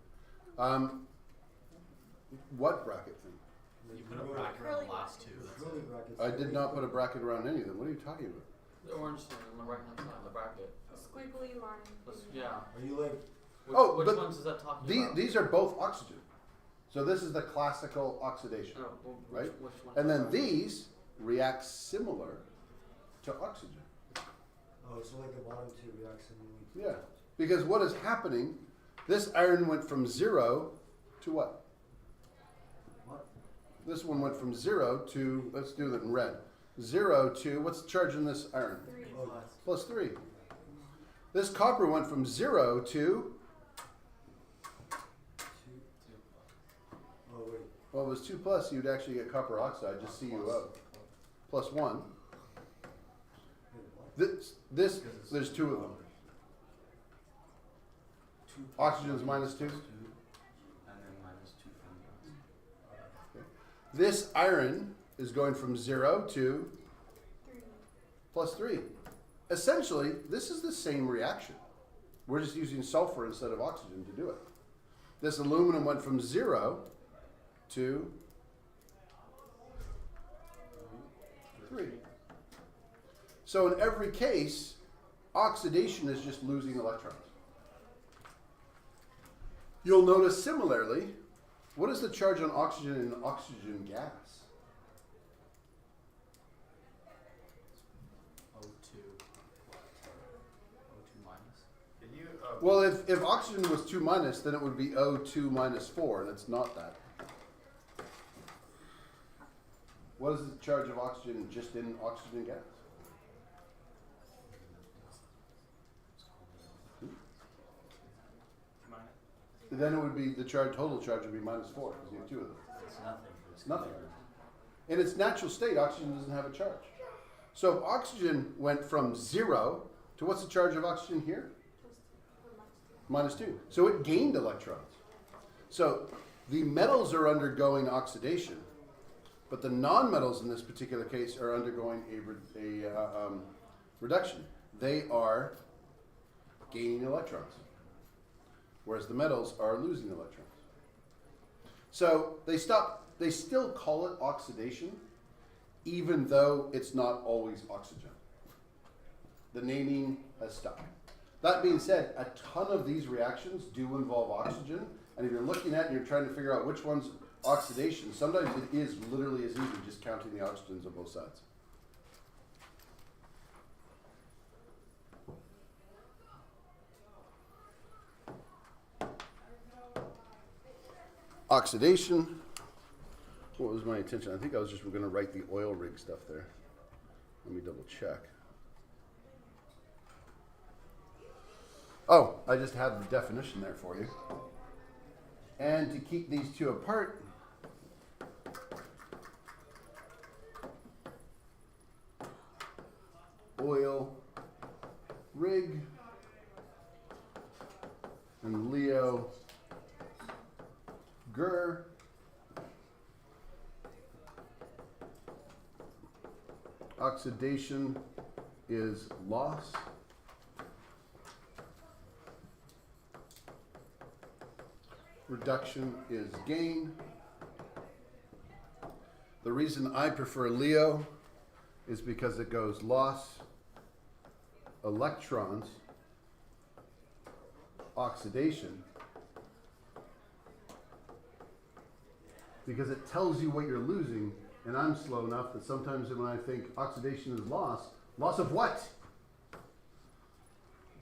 What bracket thing? You put a bracket around the last two. That's Curly it. brackets. I did not put a bracket around any of them. What are you talking about? The orange thing on the right hand side, the bracket. Squiggly line. Yeah. Are you like Oh, Which but ones is that talking about? These are both oxygen. So this is the classical oxidation. Oh, right? Which one? And then these react similar to oxygen. oh so like the bottom two react similarly? Yeah. Because what is happening, this iron went from 0 to what? What? This one went from 0 to, let's do that in red. 0 to, what's the charge in this iron? 3. Oh, Plus 3. This copper went from 0 to, two. Oh wait. well, it was 2 plus, you'd actually get copper oxide, just CuO. Plus 1. Wait, what? This, there's 2 of them. Two Oxygen's minus 2. and then minus 2 from the This iron is going from 0 to 3. plus 3. Essentially, this is the same reaction. We're just using sulfur instead of oxygen to do it. This aluminum went from 0 to 3. So in every case, oxidation is just losing electrons. You'll notice similarly, what is the charge on oxygen in oxygen gas? Well, if oxygen was 2 minus, then it would be O2 minus 4, and it's not that. What is the charge of oxygen just in oxygen gas? Then it would be the total charge would be minus 4 because you have 2 of them. It's nothing. It's nothing. In its natural state, oxygen doesn't have a charge. So if oxygen went from 0 to what's the charge of oxygen here? Minus 2. So it gained electrons. So the metals are undergoing oxidation, but the non-metals in this particular case are undergoing a reduction. They are gaining electrons, whereas the metals are losing electrons. So they still call it oxidation, even though it's not always oxygen. The naming has stuck. That being said, a ton of these reactions do involve oxygen, and if you're looking at it and you're trying to figure out which one's oxidation, sometimes it is literally as easy just counting the oxygens on both sides. Oxidation. What was my intention? I think I was just going to write the oil rig stuff there. Let me double check. Oh, I just had the definition there for you. And to keep these two apart, oil rig and Leo Ger. Oxidation is loss. Reduction is gain. The reason I prefer Leo is because it goes loss, electrons, oxidation, because it tells you what you're losing, and I'm slow enough that sometimes when I think oxidation is loss of what?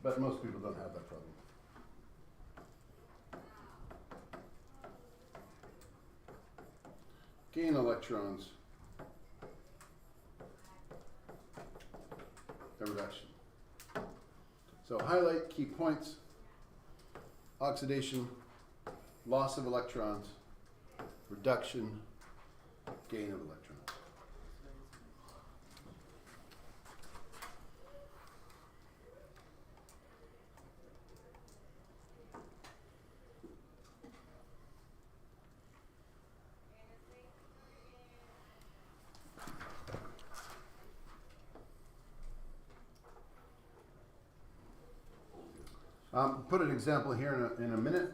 But most people don't have that problem. Gain electrons, a reduction. So highlight key points: oxidation, loss of electrons, reduction, gain of electrons. Put an example here in a minute.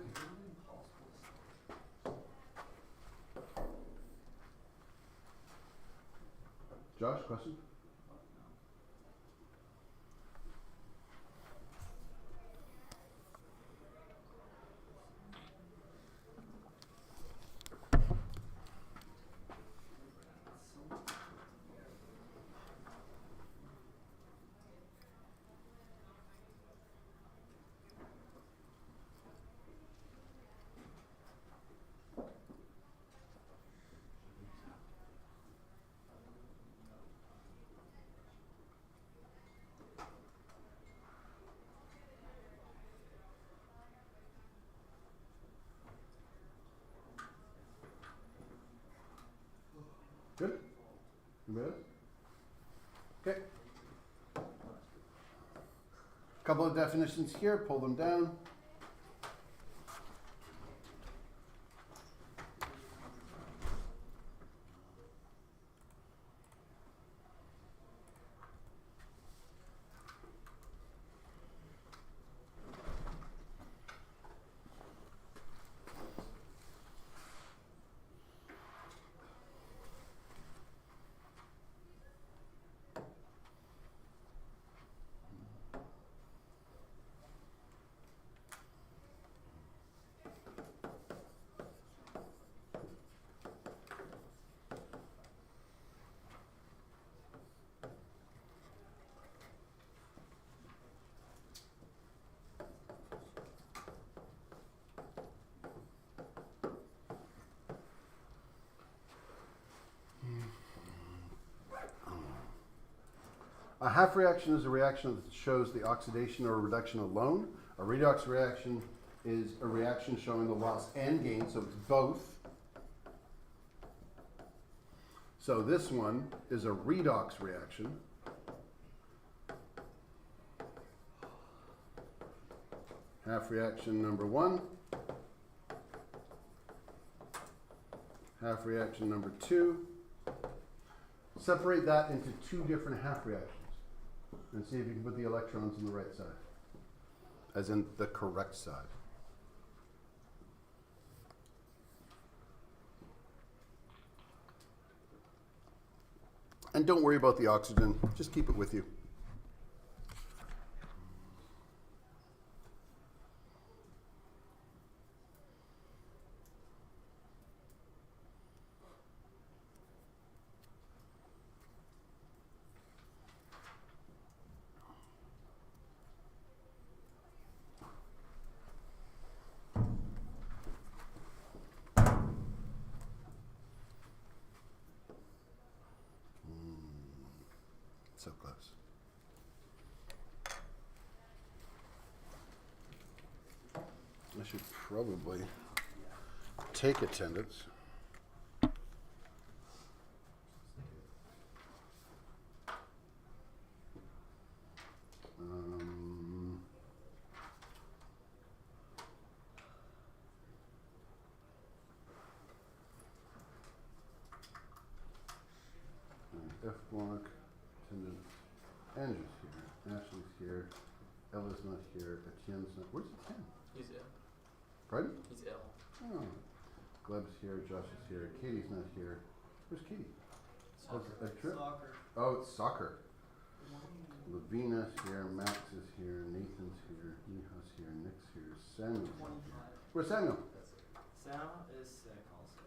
Josh, question? Good? Anybody else? Okay. Couple of definitions here, pull them down. A half reaction is a reaction that shows the oxidation or reduction alone. A redox reaction is a reaction showing the loss and gain, so it's both. So this one is a redox reaction. Half reaction number 1. Half reaction number 2. Separate that into 2 different half reactions and see if you can put the electrons on the right side, as in the correct side. And don't worry about the oxygen, just keep it with you. So close. I should probably take attendance. F block, attendance, Andrew's here, Ashley's here, Ella's not here, Etienne's not. Where's Etienne? He's ill. Pardon? He's ill. Oh. Gleb's here, Josh is here, Katie's not here. Where's Katie? Oh, a trip? Soccer. Oh, it's soccer. Lavina's here, Max is here, Nathan's here, Neha's here, Nick's here, Samuel's not here. Where's Samuel? Sam is sick also.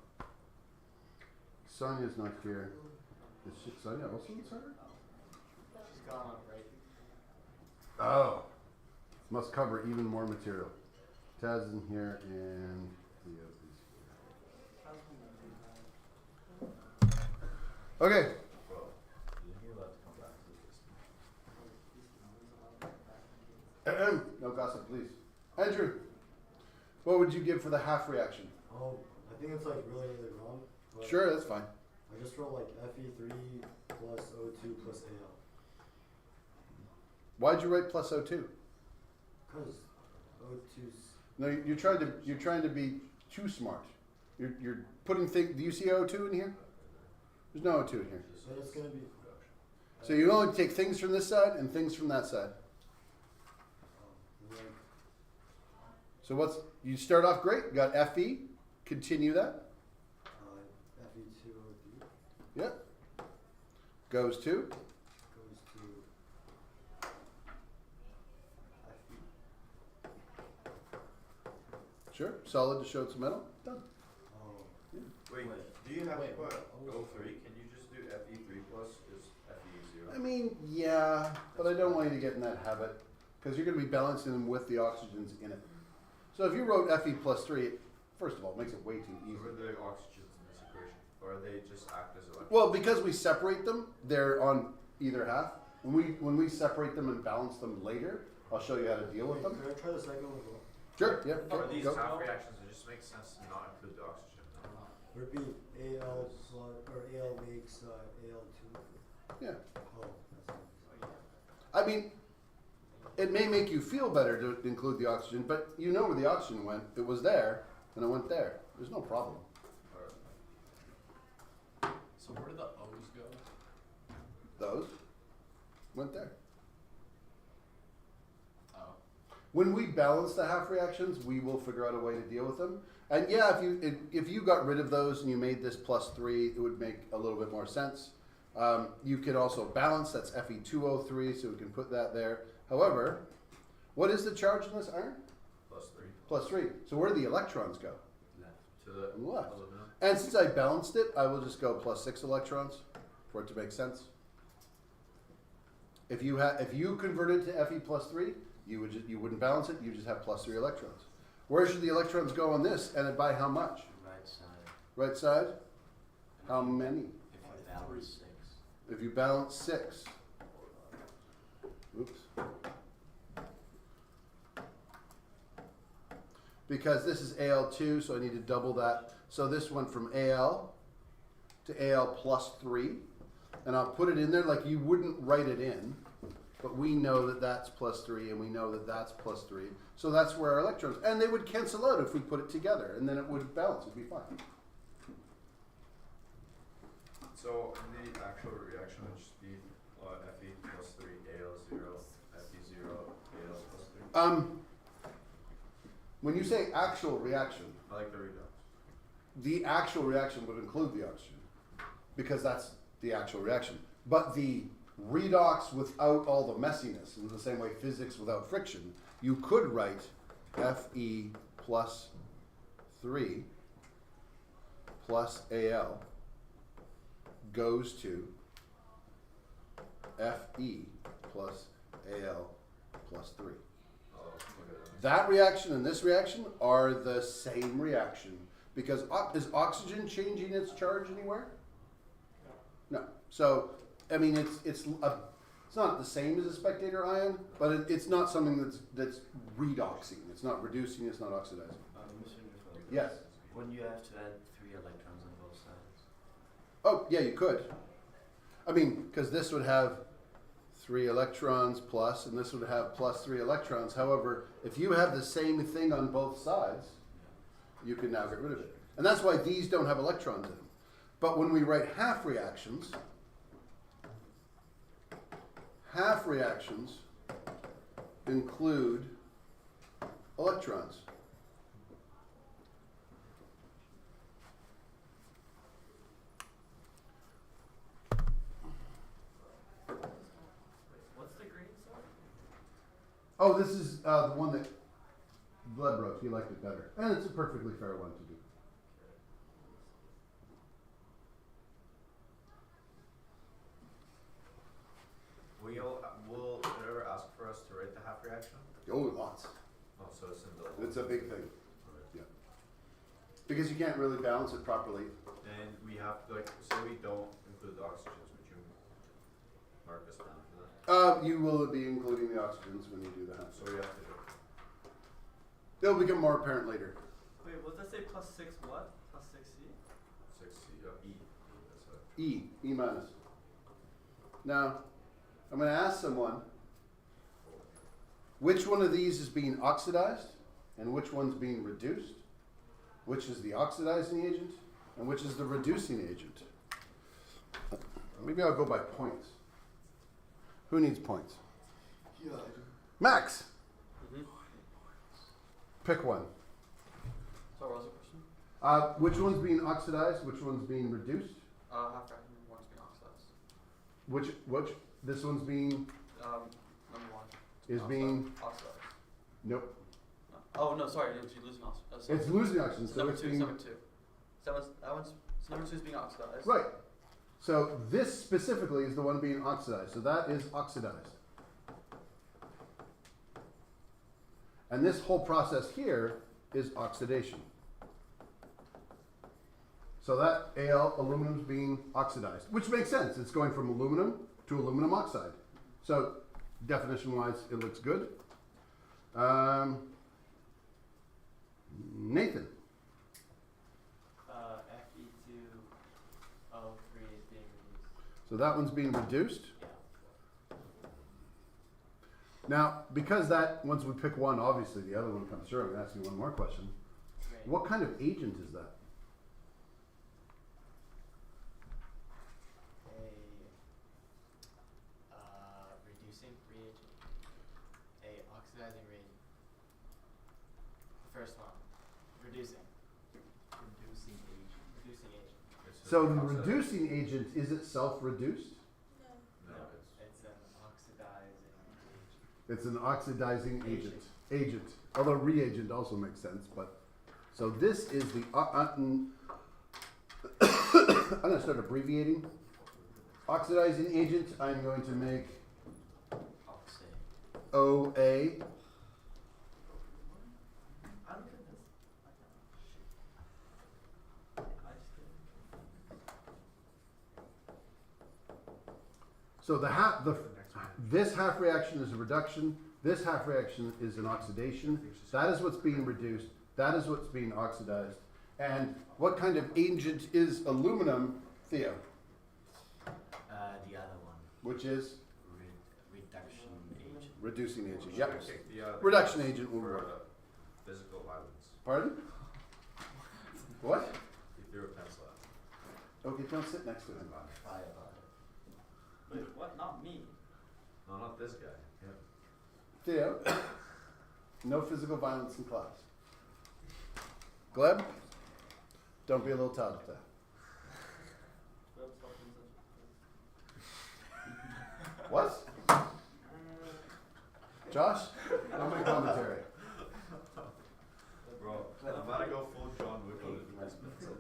Sonia's not here. Is Sonia also in soccer? She's gone on break. Oh. Must cover even more material. Taz isn't here and Leo is here. Okay. Well, you're allowed to come back to this. No gossip, please. Andrew, what would you give for the half reaction? I think it's like really wrong. But Sure, that's fine. I just wrote like Fe3 plus O2 plus Al. Why'd you write plus O2? Because O2's. No, you're trying to be too smart. You're putting things. Do you see O2 in here? There's no O2 in here. But it's going to be. So you only take things from this side and things from that side. Like, So you start off great. You got Fe. Continue that. Fe2O3 Yep. Goes to. goes to Fe. Sure. Solid to show it's metal. Done. Oh. Wait, do you have to Wait, put oh. O3? Can you just do Fe3 plus is Fe0? I mean, yeah, but I don't want you to get in that habit because you're going to be balancing them with the oxygens in it. So if you wrote Fe plus 3, first of all, it makes it way too easy. What are the oxygens in this equation? Or they just act as electrons? Well, because we separate them, they're on either half. When we separate them and balance them later, I'll show you how to deal with them. Can I try the second one as well? Sure, yeah, For sure, these go. half reactions, it just makes sense to not include the oxygen. Would it be Al plus, or Al makes Al2? Yeah. Oh, that's nice. I mean, it may make you feel better to include the oxygen, but you know where the oxygen went. It was there, and it went there. There's no problem. So where did the O's go? Those went there. Oh. When we balance the half reactions, we will figure out a way to deal with them. And yeah, if you got rid of those and you made this plus 3, it would make a little bit more sense. You could also balance, that's Fe2O3, so we can put that there. However, what is the charge in this iron? Plus 3. Plus 3. So where do the electrons go? To the On the left. aluminum. And since I balanced it, I will just go plus 6 electrons for it to make sense. If you converted to Fe plus 3, you wouldn't balance it. You just have plus 3 electrons. Where should the electrons go on this, and by how much? Right side. Right side. How many? If you balance 6. If you balance 6, Because this is Al2, so I need to double that. So this went from Al to Al plus 3. And I'll put it in there like you wouldn't write it in. But we know that that's plus 3, and we know that that's plus 3. So that's where our electrons, and they would cancel out if we put it together, and then it would balance, it'd be fine. So in the actual reaction would just be Fe plus 3, Al 0, Fe 0, Al plus 3? When you say actual reaction, I like the redox. the actual reaction would include the oxygen, because that's the actual reaction. But the redox without all the messiness, in the same way physics without friction, you could write Fe plus 3 plus Al goes to Fe plus Al plus 3. Oh, okay. That reaction and this reaction are the same reaction, because is oxygen changing its charge anywhere? No. So, I mean, it's not the same as a spectator ion, but it's not something that's redoxing. It's not reducing. It's not oxidizing. Mr. Underfeld, Yes. when you have to add 3 electrons on both sides. Oh, yeah, you could. I mean, because this would have 3 electrons plus, and this would have plus 3 electrons. However, if you have the same thing on both sides, you can now get rid of it. And that's why these don't have electrons in them. But when we write half reactions include electrons. What's the green stuff? Oh, this is the one that Gleb wrote. He liked it better. And it's a perfectly fair one to do. Will it ever ask for us to write the half reaction? Oh, lots. Oh, so it's in the. It's a big thing. Okay. Yeah. Because you can't really balance it properly. And we have to, like, say we don't include the oxygens, would you mark us down for that? You will be including the oxygens when you do that. So we have to do It'll become more apparent later. Wait, what does that say? Plus 6 what? Plus 6C? 6C, E. That's it. E minus. Now, I'm going to ask someone, which one of these is being oxidized and which one's being reduced? Which is the oxidizing agent and which is the reducing agent? Maybe I'll go by points. Who needs points? Yeah. Max, Mm-hmm. pick one. So what was the question? Which one's being oxidized? Which one's being reduced? Half fraction, one's being oxidized. Which this one's being Number 1. is Oxidized. being Oxidized. nope. No. Oh, no, sorry, you're losing oxidized. It's losing oxygen, so number it's 2, being number 2. So number 2 is being oxidized. right. So this specifically is the one being oxidized. So that is oxidized. And this whole process here is oxidation. So that aluminum is being oxidized, which makes sense. It's going from aluminum to aluminum oxide. So definition-wise, it looks good. Nathan. Fe2O3 is being reduced. So that one's being reduced. Yeah. Now, because that, once we pick one, obviously the other one comes through. I'm going to ask you one more question. Great. What kind of agent is that? Reducing reagent. A oxidizing reagent. The first one. Reducing. Reducing agent. Reducing agent. So the reducing agent is itself reduced? No, It's an oxidizing agent. It's an oxidizing agent. Although reagent also makes sense, but so this is the I'm going to start abbreviating. Oxidizing agent, I'm going to make Oxide. OA. I'm good at this. I just did. So the This half reaction is a reduction. This half reaction is an oxidation. That is what's being reduced. That is what's being oxidized. And what kind of agent is aluminum, Theo? The other one, Which is reduction agent. reducing agent. Should Yep. we kick the, Reduction agent will for, work. physical violence. Pardon? What? He threw a pencil at me. Okay, don't sit next to him. Try about it. Wait, what? Not me. No, not this guy. Him. Theo, no physical violence in class. Gleb, don't be a little tattletale. What? Josh, no make commentary. Bro, I'm about to go full John Wick on this pencil.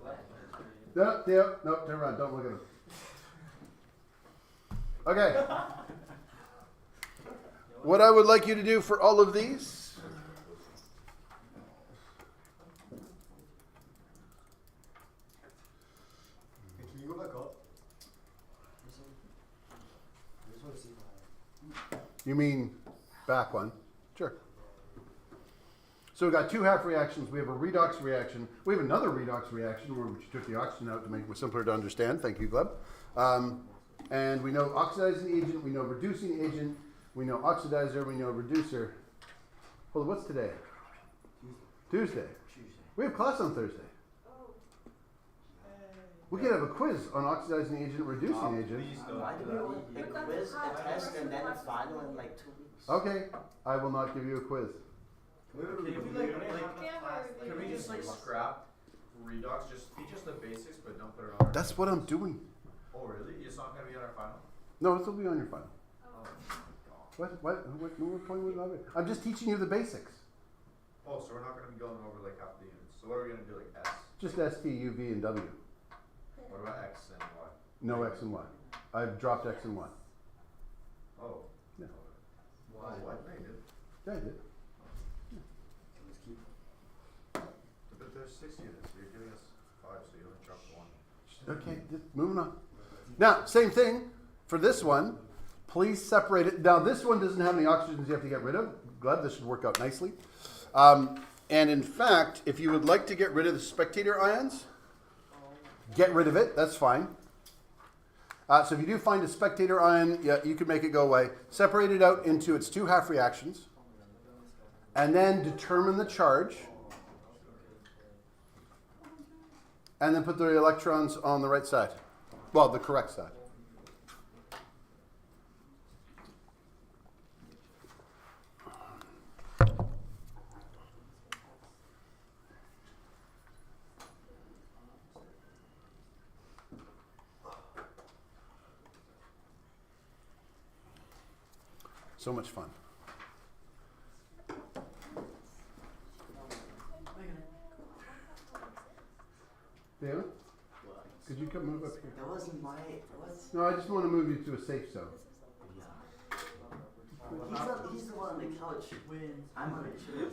No, Theo, no, turn around, don't look at him. Okay. What I would like you to do for all of these, Hey, can you go back up? I just want to see my. you mean back one? Sure. So we've got two half reactions. We have a redox reaction. We have another redox reaction where we took the oxygen out to make it simpler to understand. Thank you, Gleb. And we know oxidizing agent, we know reducing agent, we know oxidizer, we know reducer. Hold on, what's today? Tuesday. We have class on Thursday. We could have a quiz on oxidizing agent, reducing agent. Please Why do we want a quiz, a test, and then a final in like 2 weeks? Okay, I will not give you a quiz. Can we can we just like scrap redox? Just teach us the basics, but don't put it on our. That's what I'm doing. Oh really? It's not gonna be on our final. No, this will be on your final. Oh. What point was I? I'm just teaching you the basics. Oh, so we're not gonna be going over like half the units. So what are we gonna do? Like S? Just S, T, U, V, and W. What about X and Y? No X and Y. I've dropped X and Y. Oh. Yeah. Why? What? No, you did. Yeah, I did. Let's keep. But there's 6 units. You're giving us 5, so you only dropped 1. Okay, moving on. Now, same thing for this one. Please separate it. Now, this one doesn't have any oxygens you have to get rid of. Glad this should work out nicely. And in fact, if you would like to get rid of the spectator ions, get rid of it. That's fine. So if you do find a spectator ion, yeah, you can make it go away. Separate it out into its two half reactions. And then determine the charge. And then put the electrons on the right side. Well, the correct side. So much fun. David, could you come move up here? That wasn't my. What? No, I just want to move you to a safe zone. He's the one on the couch. I'm on the chair.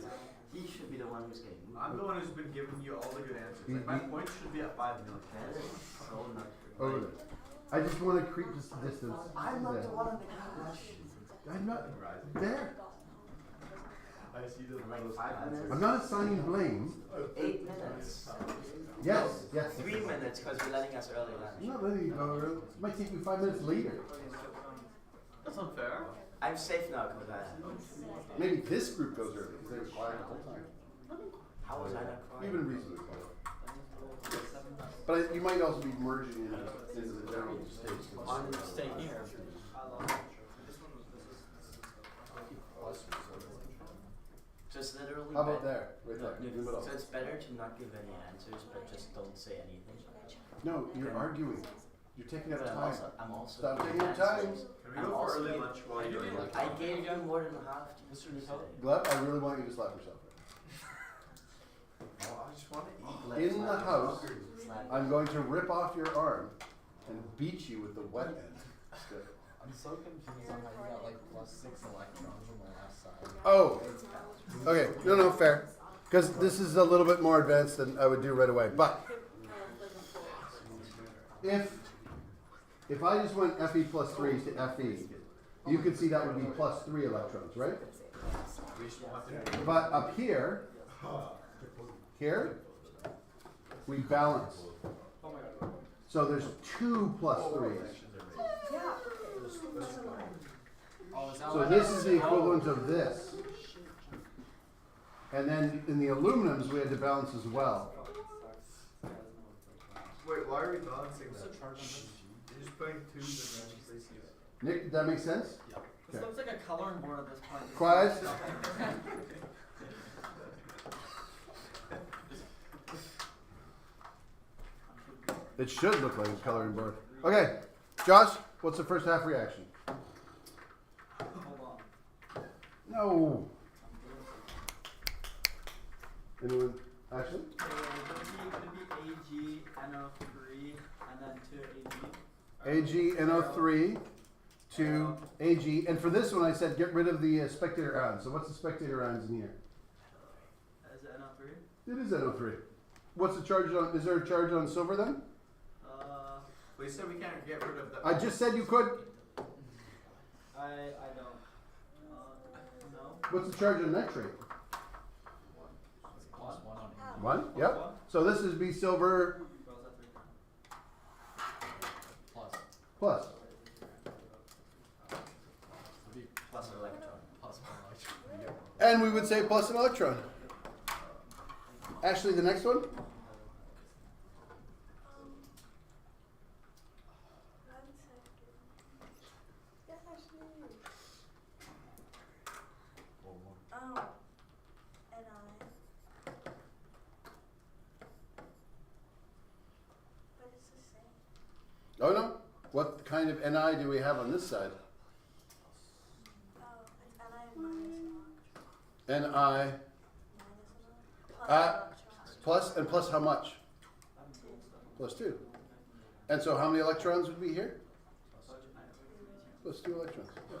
He should be the one who's getting moved. I'm the one who's been giving you all the good answers. You- Like my you- points should be at 5 million. That is so not true. Over there. I just want to creep this distance. I'm not there. the one on the couch. I'm not Rising. there. I see the Like 5 minutes. I'm not assigning blame. 8 minutes. Yes, yes. 3 minutes because you're letting us early I'm lunch. not letting you go early. It might take you 5 minutes later. That's unfair. I'm safe now because I. Maybe this group goes early because they were quiet the whole time. How was I not crying? You've been reasonably quiet. But you might also be merging into the general stage. I'm staying here. Just literally. How about bet- there? Right there. In the middle. So it's better to not give any answers, but just don't say anything. No, you're arguing. You're taking up But time. I'm also Stop giving taking your answers. time. Can we I'm go for also early giving- lunch while you're like, I gave you more than half to Gleb, I really want you to slap yourself. oh, I just want to eat. In the house, I'm going to rip off your arm and beat you with the wet end. I'm so confused on how you got like +6 electrons on the last side. Oh, okay. No, fair. Because this is a little bit more advanced than I would do right away. But if I just went Fe plus 3 to Fe, you could see that would be plus 3 electrons, right? We should want to. But up here, we balance. So there's 2 plus 3s. Oh, is that So what this it is the equivalent of this. And then in the aluminums, we had to balance as well. Wait, why are we balancing that? You're just putting twos in random places. Nick, did that make sense? This Okay. looks like a coloring board at this point. Quiet. It should look like a coloring board. Okay, Josh, what's the first half reaction? Hold on. No. Anyone? Ashley? Would it be AgNO3 and then 2 Ag, NO3 to Ag. And for this one, I said get rid of the spectator ions. So what's the spectator ions in here? Is it NO3? It is NO3. What's the charge on? Is there a charge on silver then? We said we can't get rid of the. I just said you could. I don't. No. What's the charge on nitrate? Plus 1 on each. 1? Yep. So this is B silver What was that 3 times? Plus. plus. Would be plus an electron. Plus 1 electron. And we would say plus an electron. Ashley, the next one? Yes, actually. One more. Oh. And I. But it's the same. Oh no. What kind of Ni do we have on this side? Oh, it's and I minus Ni minus one. Plus electrons. plus and plus how much? Plus 2. And so how many electrons would be here? Plus 2 electrons. Yeah.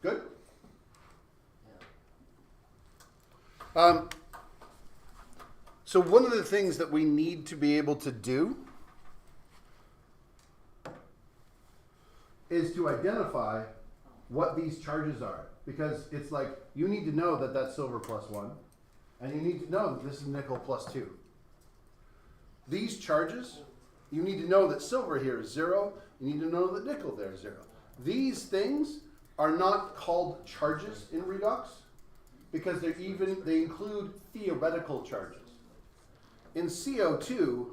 Good? So one of the things that we need to be able to do is to identify what these charges are. Because it's like, you need to know that that's silver plus 1, and you need to know that this is nickel plus 2. These charges, you need to know that silver here is 0, you need to know that nickel there is 0. These things are not called charges in redox, because they include theoretical charges. In CO2,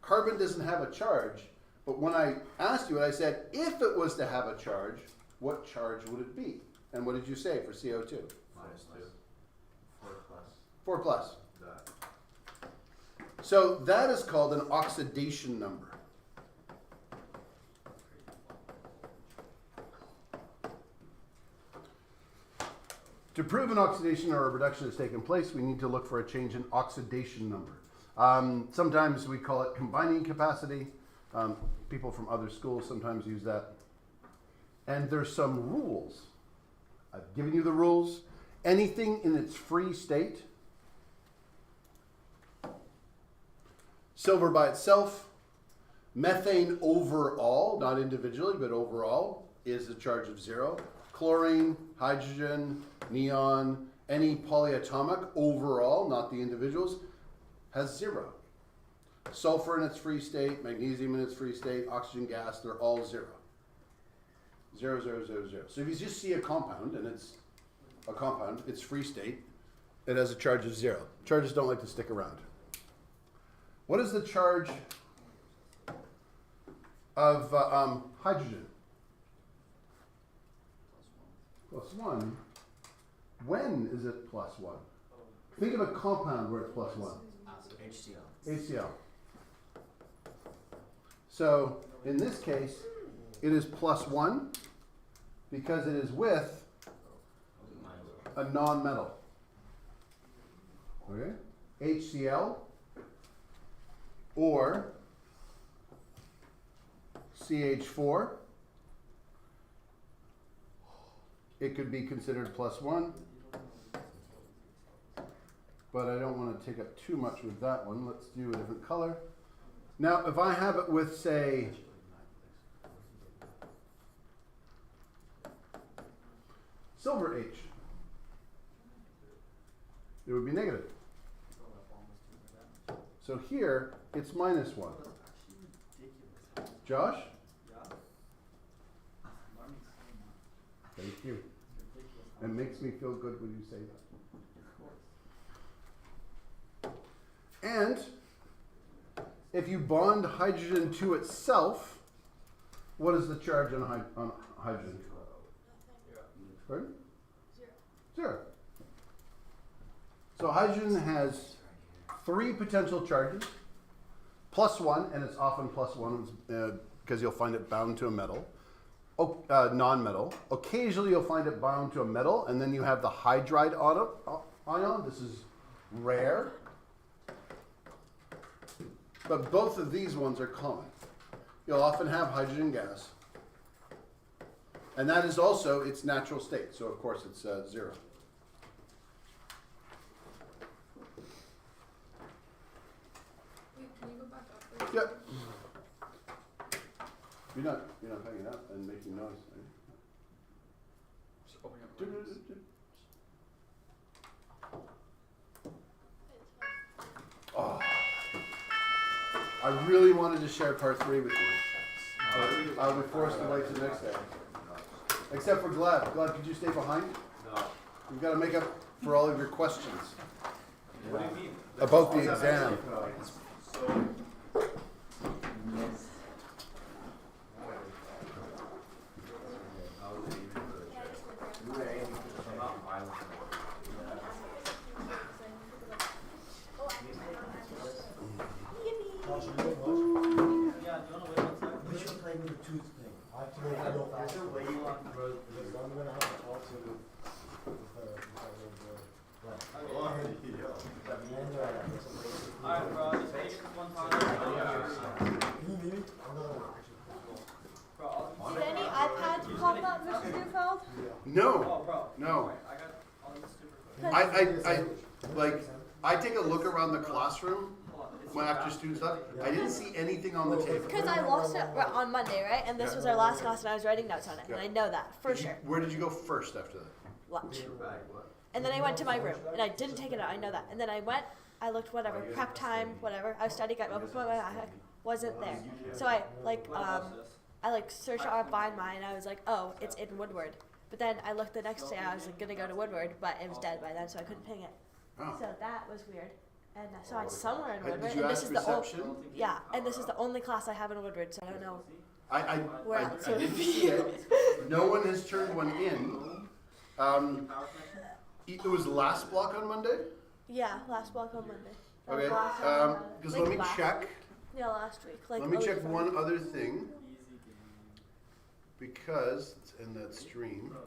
carbon doesn't have a charge, but when I asked you, I said, if it was to have a charge, what charge would it be? And what did you say for CO2? -2. 4 plus. 4 plus. That. So that is called an oxidation number. To prove an oxidation or a reduction has taken place, we need to look for a change in oxidation number. Sometimes we call it combining capacity. People from other schools sometimes use that. And there's some rules. I've given you the rules. Anything in its free state, silver by itself, methane overall, not individually, but overall, is a charge of 0. Chlorine, hydrogen, neon, any polyatomic overall, not the individuals, has 0. Sulfur in its free state, magnesium in its free state, oxygen gas, they're all 0. 0, 0, 0, 0. So if you just see a compound, and it's a compound, it's free state, it has a charge of 0. Charges don't like to stick around. What is the charge of hydrogen? Plus 1. When is it plus 1? Think of a compound where it's plus 1. HCl. HCl. So in this case, it is plus 1 because it is with a non-metal. Okay? HCl or CH4. It could be considered plus 1, but I don't want to take up too much with that one. Let's do a different color. Now, if I have it with, say, silver H, it would be negative. So here, it's minus 1. That's actually ridiculous. Josh? Yeah. Learning so much. Thank you. It's ridiculous. It makes me feel good when you say that. Of course. And if you bond hydrogen to itself, what is the charge on hydrogen? Pardon? 0. So hydrogen has 3 potential charges, plus 1, and it's often plus 1 because you'll find it bound to a metal, non-metal. Occasionally you'll find it bound to a metal, and then you have the hydride ion. This is rare. But both of these ones are common. You'll often have hydrogen gas. And that is also its natural state. So of course it's 0. Wait, can you go back up? Please? Yep. You're not hanging out and making noise. Are you? Just opening up my eyes. Oh. I really wanted to share part 3 with you. I'll be forced to wait till next day. Except for Glad. Glad, could you stay behind? No. You've got to make up for all of your questions What do you mean? about the exam. So, Josh, you look much. Yeah, do you wanna wait 1 second? We should play with the tooth thing. I have to make it go faster. There's a way you want to grow. Because I'm gonna have to talk to Alright, bro, just make it this one time. Can you mute? I'm gonna Bro, I'll Did any iPads pop up, Mr. Neufeld? No. Oh, bro. No. I got all these super quick. I take a look around the classroom Hold on, it's when after fast. student stuff. I didn't see anything on the table. Because I lost it on Monday, right? And this Yeah. was our last class, and I was writing notes on it, and Yeah. I know that for Did you- sure. Where did you go first after that? Lunch. And then I went to my room, and I didn't take it out. I know that. And then I went. I looked whatever prep time, whatever. I was studying. Got open my backpack, wasn't there. So I searched on Find My, and I was like, oh, it's in Woodward. But then I looked the next day. I was like, gonna go to Woodward, but it was dead by then, so I couldn't ping it. Oh. So that was weird. And so it's somewhere in Did Woodward, you and this ask is the only reception? yeah, and this is the only class I have in Woodward, so I don't know where I else it would didn't be. see it. No one has turned one in. Power connection? It was last block on Monday. Yeah, last block on Monday. That was Okay. last time, Because like let me last check. week. Yeah, last week. Like Let me a check week one ago. other thing Easy game. because it's in that stream. Bro,